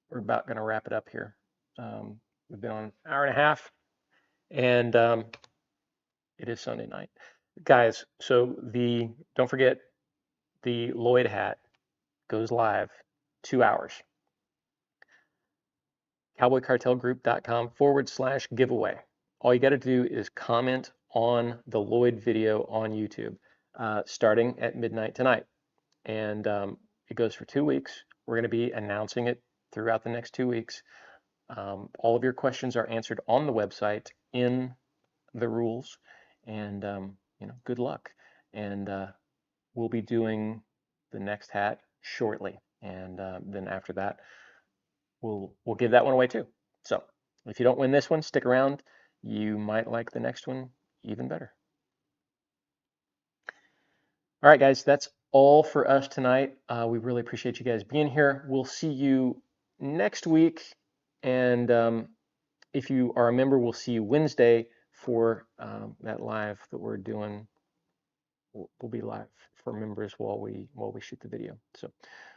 we're about going to wrap it up here. We've been on an hour and a half, and it is Sunday night, guys. So the don't forget the Lloyd hat goes live 2 hours. cowboycartelgroup.com/giveaway. All you got to do is comment on the Lloyd video on YouTube starting at midnight tonight. And it goes for 2 weeks. We're going to be announcing it throughout the next 2 weeks. All of your questions are answered on the website in the rules. And, good luck. And we'll be doing the next hat shortly. And then after that, we'll give that one away too. So if you don't win this one, stick around. You might like the next one even better. All right, guys, that's all for us tonight. We really appreciate you guys being here. We'll see you next week. And if you are a member, we'll see you Wednesday for that live that we're doing. We'll be live for members while we shoot the video. So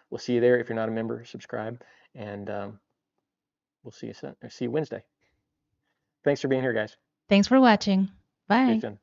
we'll see you there. If you're not a member, subscribe, and we'll see you Wednesday. Thanks for being here, guys. Thanks for watching. See you Bye. soon.